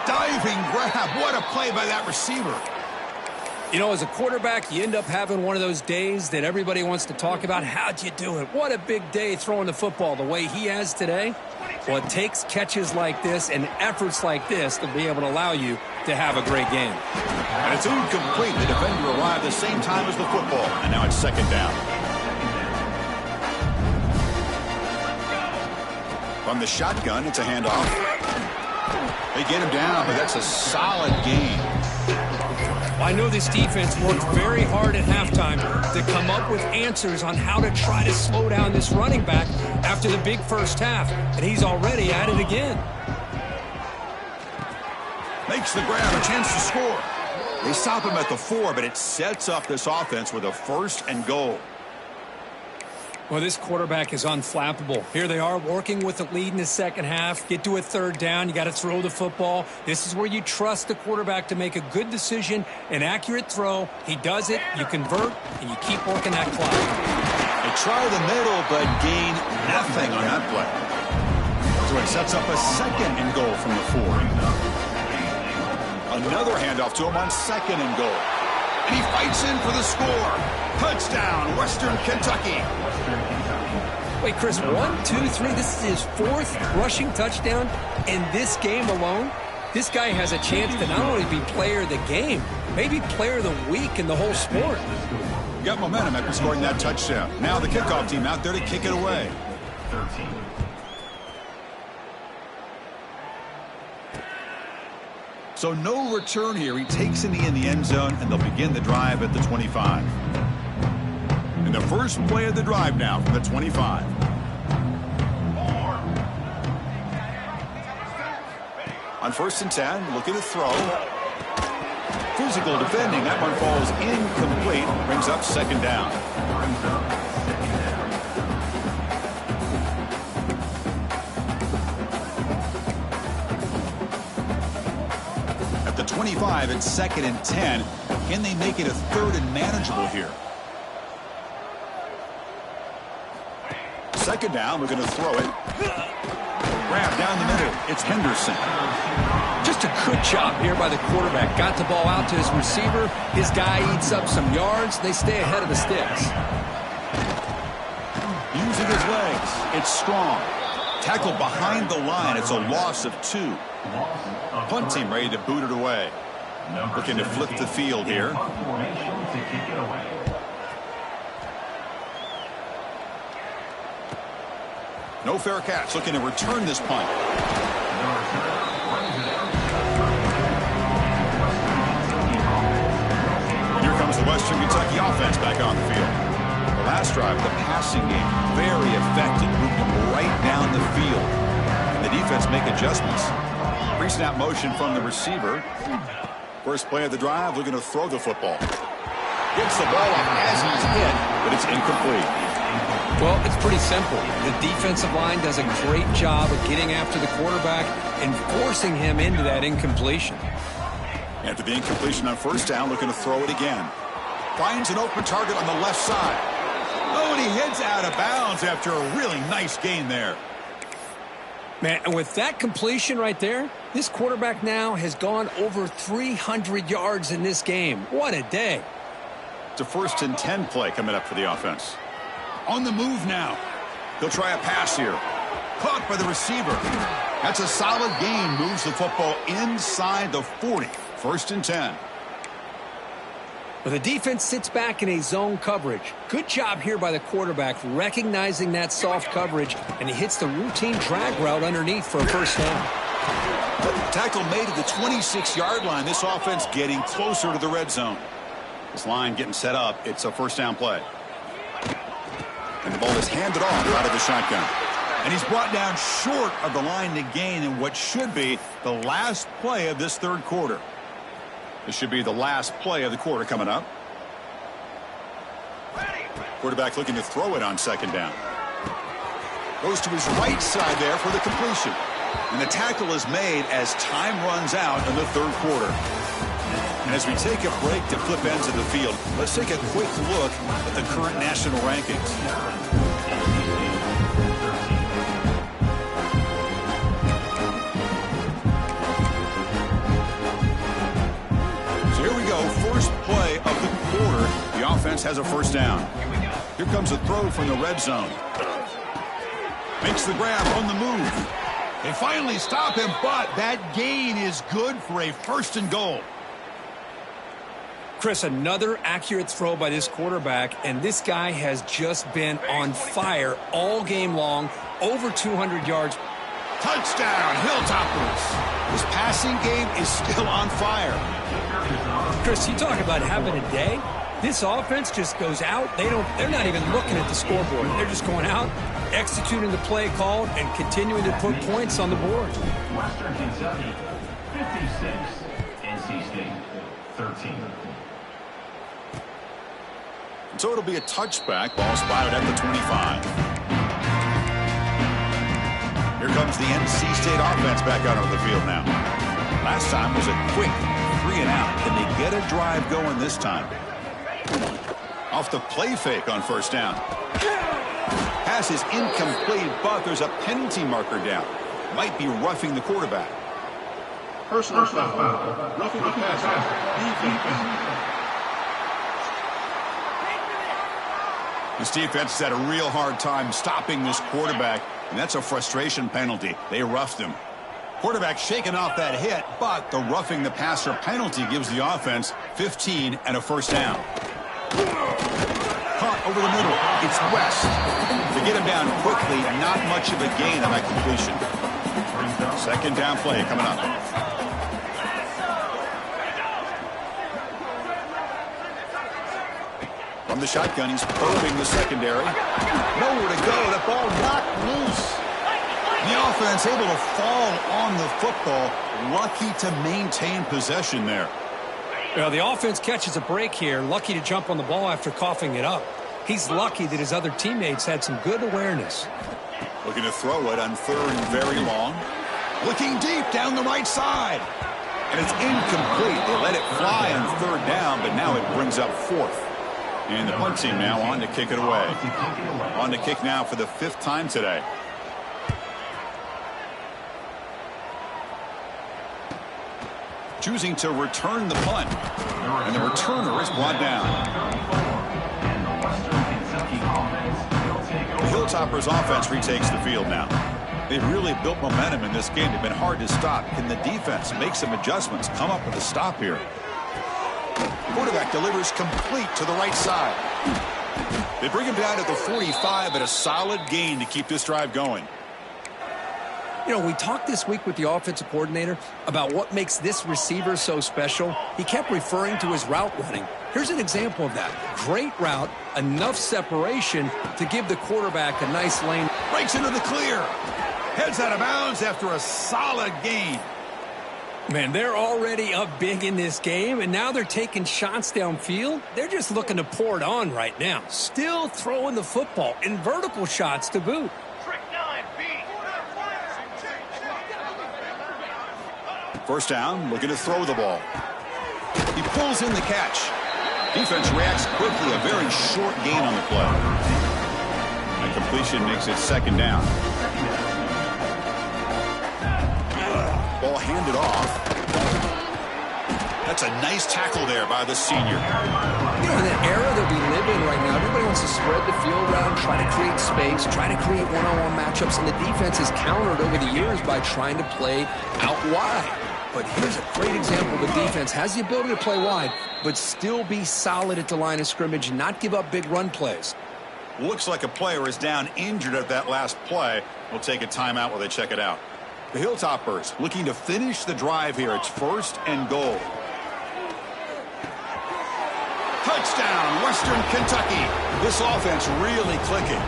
Diving grab. What a play by that receiver.
You know, as a quarterback, you end up having one of those days that everybody wants to talk about. How'd you do it? What a big day throwing the football the way he has today. Well, it takes catches like this and efforts like this to be able to allow you to have a great game.
And it's incomplete. The defender arrived the same time as the football. And now it's second down. From the shotgun, it's a handoff. They get him down, but that's a solid gain.
I know this defense worked very hard at halftime to come up with answers on how to try to slow down this running back after the big first half, and he's already at it again.
Makes the grab, a chance to score. They stop him at the 4, but it sets up this offense with a 1st and goal.
Well, this quarterback is unflappable. Here they are working with the lead in the second half. Get to a 3rd down. You got to throw the football. This is where you trust the quarterback to make a good decision, an accurate throw. He does it, you convert, and you keep working that clock.
They try the middle, but gain nothing on that play. So it sets up a 2nd and goal from the 4. Another handoff to him on 2nd and goal. And he fights in for the score. Touchdown, Western Kentucky.
Wait, Chris, 1, 2, 3. This is his 4th rushing touchdown in this game alone. This guy has a chance to not only be player of the game, maybe player of the week in the whole sport.
Got momentum after scoring that touchdown. Now the kickoff team out there to kick it away.
13.
So no return here. He takes it in the end zone, and they'll begin the drive at the 25. And the first play of the drive now from the 25. On 1st and 10, looking to throw. Physical defending. That one falls incomplete. Brings up 2nd down. At the 25, it's 2nd and 10. Can they make it a 3rd and manageable here? 2nd down. We're going to throw it. Grab down the middle. It's Henderson.
Just a good job here by the quarterback. Got the ball out to his receiver. His guy eats up some yards. They stay ahead of the sticks.
Using his legs. It's Strong. Tackled behind the line. It's a loss of 2. Punt team ready to boot it away. Looking to flip the field here. No fair catch. Looking to return this punt. Here comes the Western Kentucky offense back on the field. The last drive, the passing game, very effective. Moved them right down the field. And the defense make adjustments. Pre-snap motion from the receiver. First play of the drive, looking to throw the football. Gets the ball up as he's hit, but it's incomplete.
Well, it's pretty simple. The defensive line does a great job of getting after the quarterback and forcing him into that incompletion.
After the incompletion on 1st down, looking to throw it again. Finds an open target on the left side. Oh, and he heads out of bounds after a really nice gain there.
Man, and with that completion right there, this quarterback now has gone over 300 yards in this game. What a day.
It's a 1st and 10 play coming up for the offense. On the move now. He'll try a pass here. Caught by the receiver. That's a solid gain. Moves the football inside the 40. 1st and 10.
Well, the defense sits back in a zone coverage. Good job here by the quarterback recognizing that soft coverage, and he hits the routine drag route underneath for a 1st down.
Tackle made at the 26-yard line. This offense getting closer to the red zone. This line getting set up. It's a 1st down play. And the ball is handed off out of the shotgun. And he's brought down short of the line to gain in what should be the last play of this 3rd quarter. This should be the last play of the quarter coming up. Quarterback looking to throw it on 2nd down. Goes to his right side there for the completion. And the tackle is made as time runs out in the 3rd quarter. And as we take a break to flip ends of the field, let's take a quick look at the current national rankings. So here we go, first play of the quarter. The offense has a 1st down. Here comes a throw from the red zone. Makes the grab on the move. They finally stop him, but that gain is good for a 1st and goal.
Chris, another accurate throw by this quarterback, and this guy has just been on fire all game long, over 200 yards.
Touchdown, Hilltoppers. His passing game is still on fire.
Chris, you talk about having a day. This offense just goes out. They're not even looking at the scoreboard. They're just going out, executing the play called, and continuing to put points on the board.
Western Kentucky, 56. NC State, 13.
So it'll be a touchback. Ball spotted at the 25. Here comes the NC State offense back out onto the field now. Last time was a quick 3 and out. Can they get a drive going this time? Off the play fake on 1st down. Pass is incomplete, but there's a penalty marker down. Might be roughing the quarterback.
Personal foul. Roughing the passer.
This defense has had a real hard time stopping this quarterback, and that's a frustration penalty. They roughed him. Quarterback shaking off that hit, but the roughing the passer penalty gives the offense 15 and a 1st down. Caught over the middle. It's West. To get him down quickly, not much of a gain on that completion. 2nd down play coming up. From the shotgun, he's probing the secondary. Nowhere to go. The ball knocked loose. The offense able to fall on the football. Lucky to maintain possession there.
Well, the offense catches a break here. Lucky to jump on the ball after coughing it up. He's lucky that his other teammates had some good awareness.
Looking to throw it on third and very long. Looking deep down the right side. And it's incomplete. They let it fly on third down, but now it brings up fourth. And the punt team now on to kick it away. On to kick now for the 5th time today. Choosing to return the punt. And the returner is brought down. The Hilltoppers offense retakes the field now. They've really built momentum in this game. They've been hard to stop. Can the defense make some adjustments, come up with a stop here? Quarterback delivers complete to the right side. They bring him down to the 45, but a solid gain to keep this drive going.
You know, we talked this week with the offensive coordinator about what makes this receiver so special. He kept referring to his route running. Here's an example of that. Great route, enough separation to give the quarterback a nice lane.
Breaks into the clear. Heads out of bounds after a solid gain.
Man, they're already up big in this game, and now they're taking shots downfield. They're just looking to pour it on right now. Still throwing the football, and vertical shots to boot.
Trick 9B.
First down, looking to throw the ball. He pulls in the catch. Defense reacts quickly, a very short gain on the play. A completion makes it 2nd down. Ball handed off. That's a nice tackle there by the senior.
You know, in the era that we live in right now, everybody wants to spread the field around, try to create space, try to create one-on-one matchups, and the defense has countered over the years by trying to play out wide. But here's a great example. The defense has the ability to play wide, but still be solid at the line of scrimmage and not give up big run plays.
Looks like a player is down injured at that last play. We'll take a timeout while they check it out. The Hilltoppers looking to finish the drive here. It's 1st and goal. Touchdown, Western Kentucky. This offense really clicking.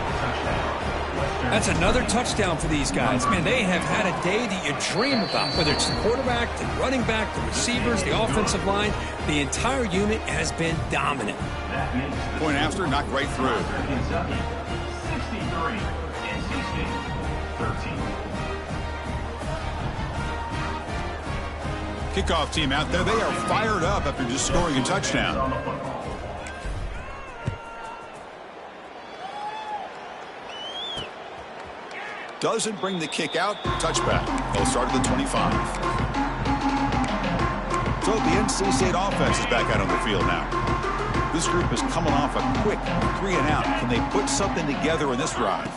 That's another touchdown for these guys. Man, they have had a day that you dream about, whether it's the quarterback, the running back, the receivers, the offensive line. The entire unit has been dominant.
Point after, knocked right through.
63, NC State 13.
Kickoff team out there. They are fired up after just scoring a touchdown. Doesn't bring the kick out. Touchback. They'll start at the 25. So the NC State offense is back out on the field now. This group is coming off a quick 3-and-out. Can they put something together in this drive?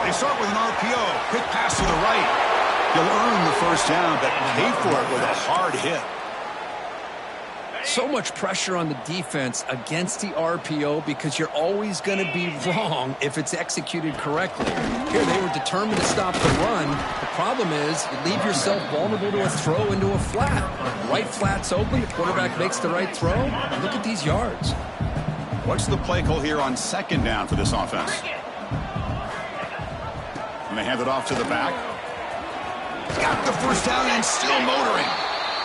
They start with an RPO. Quick pass to the right. You'll earn the first down, but pay for it with a hard hit.
So much pressure on the defense against the RPO because you're always going to be wrong if it's executed correctly. Here they were determined to stop the run. The problem is you leave yourself vulnerable to a throw into a flat. Right flat's open, the quarterback makes the right throw. Look at these yards.
What's the play call here on 2nd down for this offense? And they hand it off to the back. Got the first down and still motoring.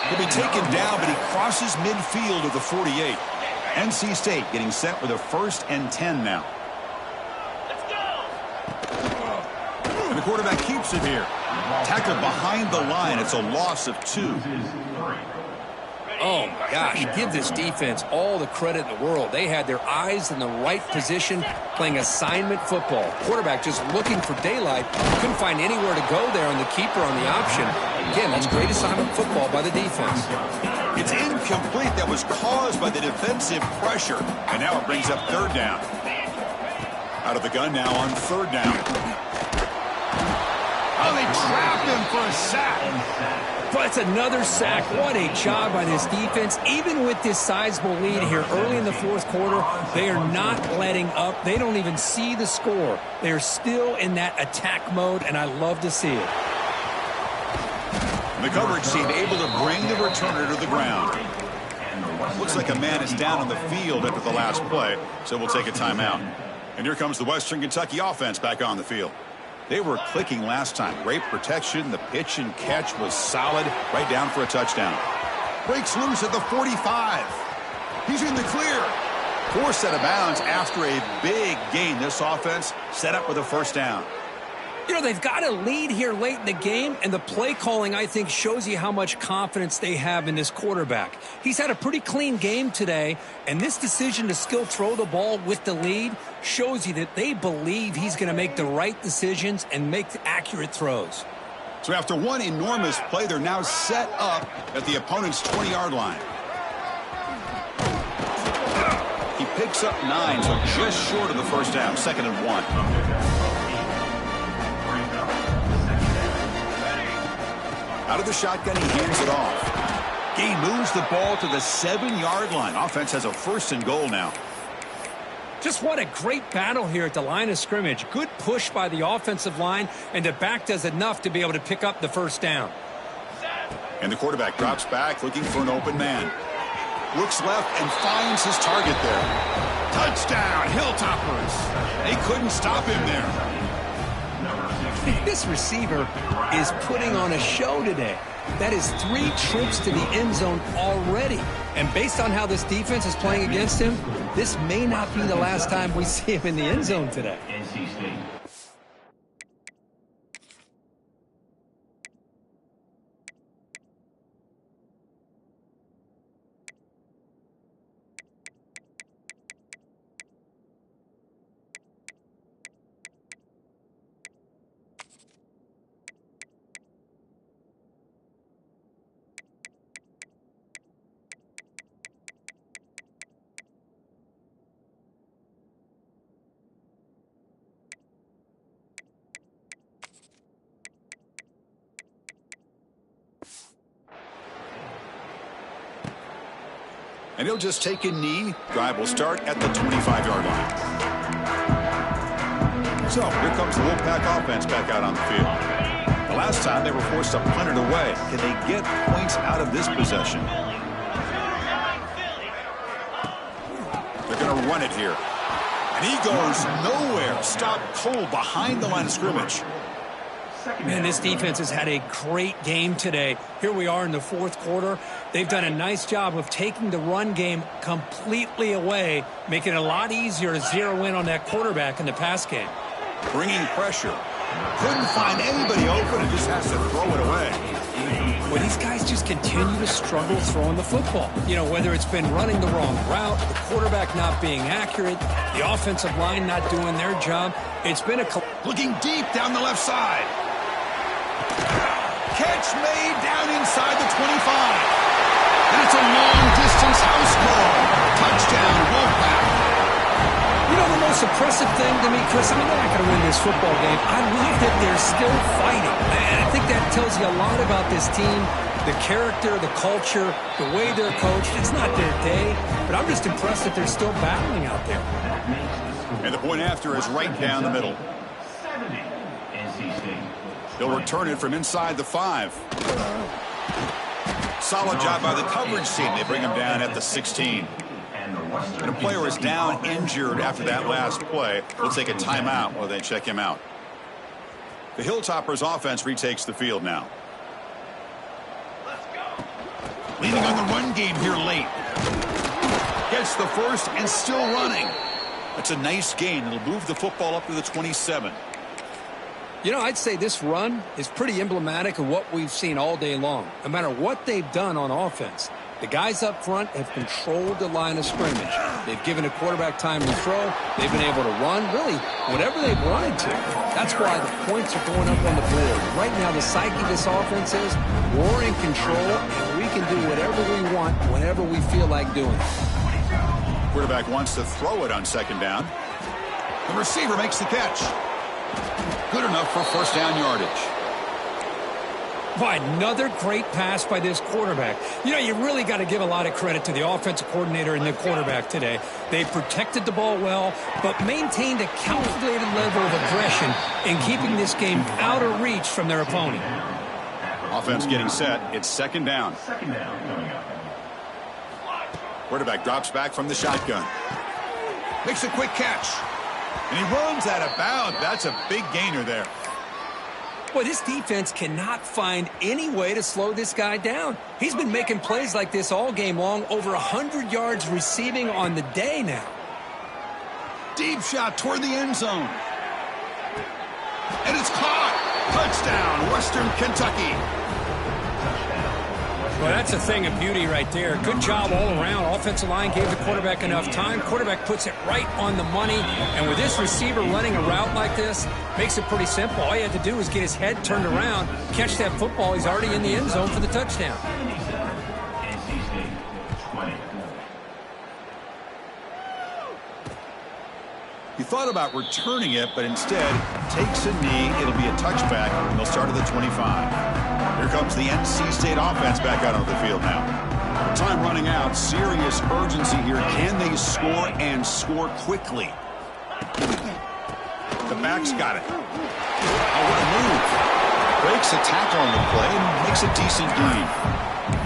He'll be taken down, but he crosses midfield of the 48. NC State getting set with a 1st and 10 now.
Let's go.
And the quarterback keeps it here. Tackled behind the line. It's a loss of 2.
Oh, my gosh. Give this defense all the credit in the world. They had their eyes in the right position playing assignment football. Quarterback just looking for daylight. Couldn't find anywhere to go there on the keeper on the option. Again, that's great assignment football by the defense.
It's incomplete. That was caused by the defensive pressure. And now it brings up 3rd down. Out of the gun now on 3rd down. Oh, they trapped him for a sack.
But it's another sack. What a job by this defense. Even with this sizable lead here early in the 4th quarter, they are not letting up. They don't even see the score. They're still in that attack mode, and I love to see it.
The coverage team able to bring the returner to the ground. Looks like a man is down on the field after the last play, so we'll take a timeout. And here comes the Western Kentucky offense back on the field. They were clicking last time. Great protection. The pitch and catch was solid. Right down for a touchdown. Breaks loose at the 45. He's in the clear. Forced out of bounds after a big gain. This offense set up with a first down.
You know, they've got a lead here late in the game, and the play calling, I think, shows you how much confidence they have in this quarterback. He's had a pretty clean game today, and this decision to still throw the ball with the lead shows you that they believe he's going to make the right decisions and make accurate throws.
So after one enormous play, they're now set up at the opponent's 20-yard line. He picks up 9, so just short of the first down, 2nd and 1. Out of the shotgun, he hands it off. He moves the ball to the 7-yard line. Offense has a 1st and goal now.
Just what a great battle here at the line of scrimmage. Good push by the offensive line, and the back does enough to be able to pick up the first down.
And the quarterback drops back, looking for an open man. Looks left and finds his target there. Touchdown, Hilltoppers. They couldn't stop him there.
This receiver is putting on a show today. That is 3 trips to the end zone already. And based on how this defense is playing against him, this may not be the last time we see him in the end zone today.
NC State.
And he'll just take a knee. Drive will start at the 25-yard line. So here comes the Wolfpack offense back out on the field. The last time they were forced to punt it away. Can they get points out of this possession? They're going to run it here. And he goes nowhere. Stopped cold behind the line of scrimmage.
Man, this defense has had a great game today. Here we are in the 4th quarter. They've done a nice job of taking the run game completely away, making it a lot easier to zero in on that quarterback in the pass game.
Bringing pressure. Couldn't find anybody open and just has to throw it away.
Well, these guys just continue to struggle throwing the football. You know, whether it's been running the wrong route, the quarterback not being accurate, the offensive line not doing their job. It's been
looking deep down the left side. Catch made down inside the 25. And it's a long-distance house ball. Touchdown, Wolfpack.
You know, the most impressive thing to me, Chris, I mean, they're not going to win this football game. I love that they're still fighting. And I think that tells you a lot about this team, the character, the culture, the way they're coached. It's not their day, but I'm just impressed that they're still battling out there.
And the point after is right down the middle.
70. NC State.
They'll return it from inside the 5. Solid job by the coverage team. They bring him down at the 16. And a player is down injured after that last play. We'll take a timeout while they check him out. The Hilltoppers offense retakes the field now. Leaning on the run game here late. Gets the first and still running. That's a nice gain. It'll move the football up to the 27.
You know, I'd say this run is pretty emblematic of what we've seen all day long. No matter what they've done on offense, the guys up front have controlled the line of scrimmage. They've given the quarterback time to throw. They've been able to run, really, whatever they've wanted to. That's why the points are going up on the board. Right now, the psyche of this offense is we're in control, and we can do whatever we want whenever we feel like doing it.
Quarterback wants to throw it on 2nd down. The receiver makes the catch. Good enough for first down yardage.
By another great pass by this quarterback. You know, you really got to give a lot of credit to the offensive coordinator and the quarterback today. They protected the ball well, but maintained a calculated level of aggression in keeping this game out of reach from their opponent.
Offense getting set. It's 2nd down.
2nd down coming up.
Quarterback drops back from the shotgun. Makes a quick catch. And he runs out of bounds. That's a big gainer there.
Boy, this defense cannot find any way to slow this guy down. He's been making plays like this all game long, over 100 yards receiving on the day now.
Deep shot toward the end zone. And it's caught. Touchdown, Western Kentucky.
Well, that's a thing of beauty right there. Good job all around. Offensive line gave the quarterback enough time. Quarterback puts it right on the money. And with this receiver running a route like this, makes it pretty simple. All you have to do is get his head turned around, catch that football. He's already in the end zone for the touchdown.
NC State 20.
He thought about returning it, but instead takes a knee. It'll be a touchback, and they'll start at the 25. Here comes the NC State offense back out on the field now. Time running out. Serious urgency here. Can they score and score quickly? The back's got it. Oh, what a move. Breaks a tackle on the play and makes a decent gain.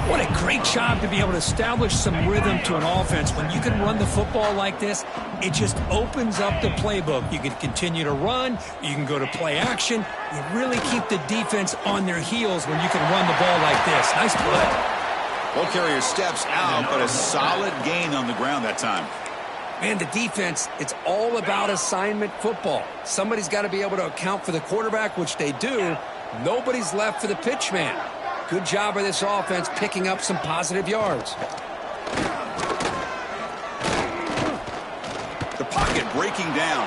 What a great job to be able to establish some rhythm to an offense. When you can run the football like this, it just opens up the playbook. You can continue to run. You can go to play action. You really keep the defense on their heels when you can run the ball like this. Nice play.
Ball carrier steps out, but a solid gain on the ground that time.
Man, the defense, it's all about assignment football. Somebody's got to be able to account for the quarterback, which they do. Nobody's left for the pitch man. Good job by this offense picking up some positive yards.
The pocket breaking down.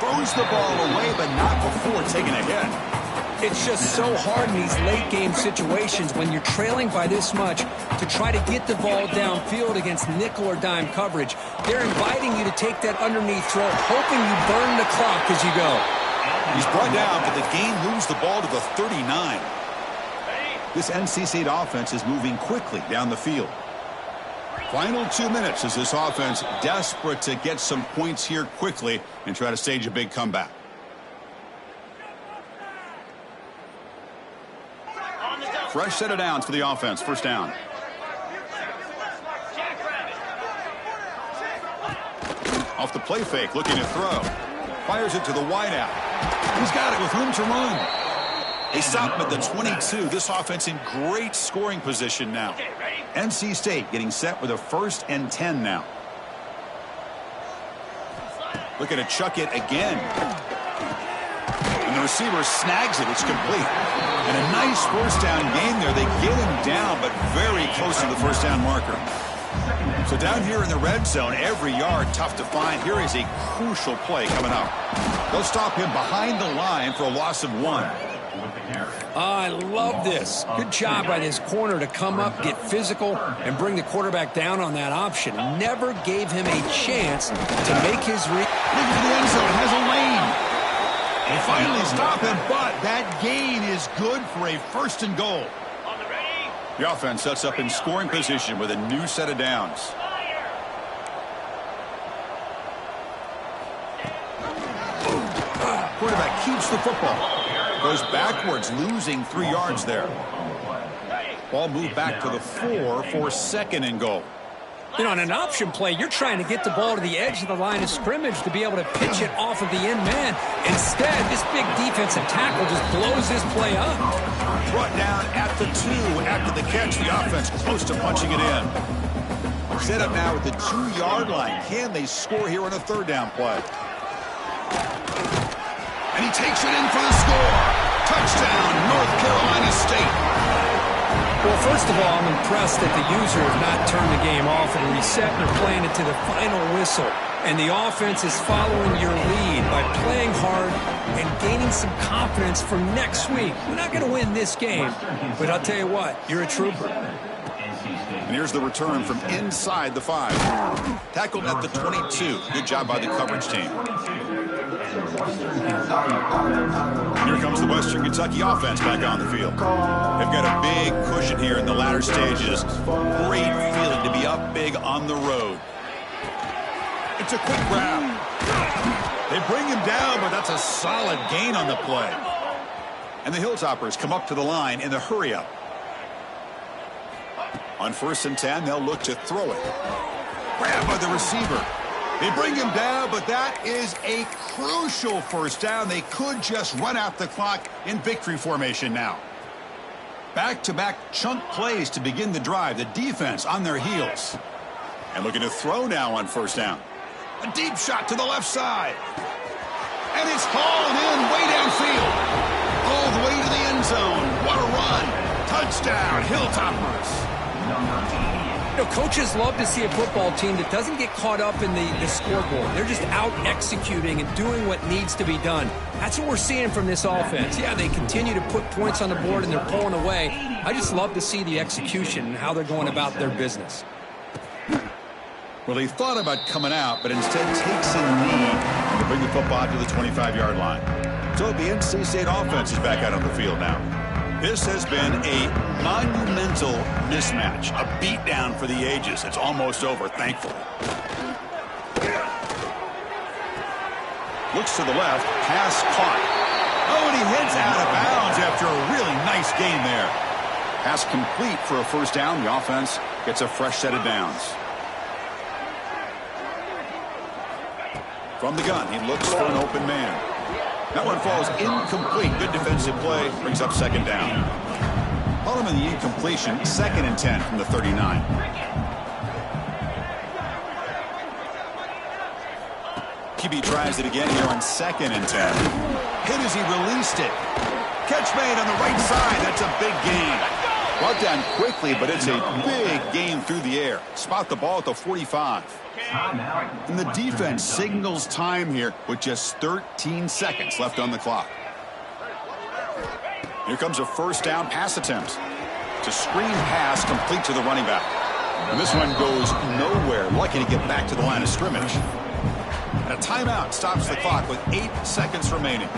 Throws the ball away, but not before taking a hit.
It's just so hard in these late-game situations when you're trailing by this much to try to get the ball downfield against nickel or dime coverage. They're inviting you to take that underneath throw, hoping you burn the clock as you go.
He's brought down, but the gain moves the ball to the 39. This NC State offense is moving quickly down the field. Final 2 minutes as this offense desperate to get some points here quickly and try to stage a big comeback. Fresh set of downs for the offense. First down. Off the play fake, looking to throw. Fires it to the wideout. He's got it with room to run. They stop him at the 22. This offense in great scoring position now. NC State getting set with a 1st and 10 now. Looking to chuck it again. And the receiver snags it. It's complete. And a nice first down gain there. They get him down, but very close to the first down marker. So down here in the red zone, every yard tough to find. Here is a crucial play coming up. They'll stop him behind the line for a loss of 1.
I love this. Good job by this corner to come up, get physical, and bring the quarterback down on that option. Never gave him a chance to make his read.
Looking for the end zone, has a lane. They finally stop him, but that gain is good for a 1st and goal. The offense sets up in scoring position with a new set of downs. Quarterback keeps the football. Goes backwards, losing 3 yards there. Ball moved back to the 4 for 2nd and goal.
You know, on an option play, you're trying to get the ball to the edge of the line of scrimmage to be able to pitch it off of the end man. Instead, this big defensive tackle just blows this play up.
Brought down at the 2 after the catch. The offense close to punching it in. Set up now at the 2-yard line. Can they score here on a 3rd down play? And he takes it in for the score. Touchdown, North Carolina State.
Well, first of all, I'm impressed that the user has not turned the game off and reset and are playing it to the final whistle. And the offense is following your lead by playing hard and gaining some confidence for next week. We're not going to win this game, but I'll tell you what, you're a trooper.
And here's the return from inside the 5. Tackled at the 22. Good job by the coverage team. Here comes the Western Kentucky offense back on the field. They've got a big cushion here in the latter stages. Great feeling to be up big on the road. It's a quick grab. They bring him down, but that's a solid gain on the play. And the Hilltoppers come up to the line in the hurry-up. On 1st and 10, they'll look to throw it. Grab by the receiver. They bring him down, but that is a crucial first down. They could just run out the clock in victory formation now. Back-to-back chunk plays to begin the drive. The defense on their heels. And looking to throw now on first down. A deep shot to the left side. And it's hauled in way downfield. All the way to the end zone. What a run. Touchdown, Hilltoppers.
You know, coaches love to see a football team that doesn't get caught up in the scoreboard. They're just out executing and doing what needs to be done. That's what we're seeing from this offense. Yeah, they continue to put points on the board and they're pulling away. I just love to see the execution and how they're going about their business.
Well, he thought about coming out, but instead takes a knee to bring the football to the 25-yard line. So the NC State offense is back out on the field now. This has been a monumental mismatch, a beatdown for the ages. It's almost over, thankfully. Looks to the left, pass caught. Oh, and he heads out of bounds after a really nice gain there. Pass complete for a first down. The offense gets a fresh set of downs. From the gun, he looks for an open man. That one falls incomplete. Good defensive play. Brings up second down. Call him in the incompletion. 2nd and 10 from the 39. QB tries it again here on 2nd and 10. Hit as he released it. Catch made on the right side. That's a big gain. Brought down quickly, but it's a big gain through the air. Spot the ball at the 45. And the defense signals time here with just 13 seconds left on the clock. Here comes a first down pass attempt. It's a screen pass complete to the running back. And this one goes nowhere. Lucky to get back to the line of scrimmage. And a timeout stops the clock with 8 seconds remaining.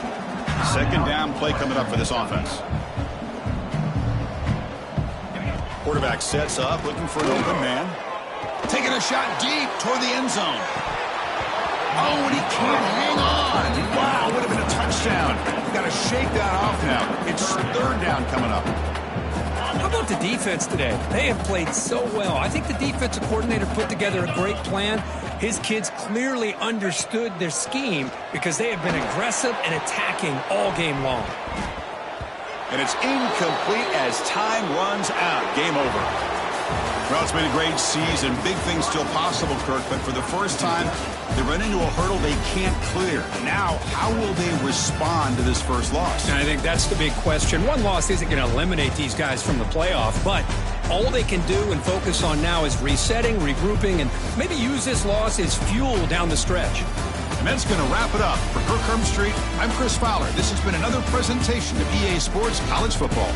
Second down play coming up for this offense. Quarterback sets up, looking for an open man. Taking a shot deep toward the end zone. Oh, and he can't hang on. Wow, would have been a touchdown. Got to shake that off now. It's 3rd down coming up.
How about the defense today? They have played so well. I think the defensive coordinator put together a great plan. His kids clearly understood their scheme because they have been aggressive and attacking all game long.
And it's incomplete as time runs out. Game over. Well, it's been a great season. Big things still possible, Kirk, but for the first time, they run into a hurdle they can't clear. Now, how will they respond to this first loss?
And I think that's the big question. One loss isn't going to eliminate these guys from the playoff, but all they can do and focus on now is resetting, regrouping, and maybe use this loss as fuel down the stretch.
And that's going to wrap it up. For Kirk Street, I'm Chris Fowler. This has been another presentation of EA Sports College Football.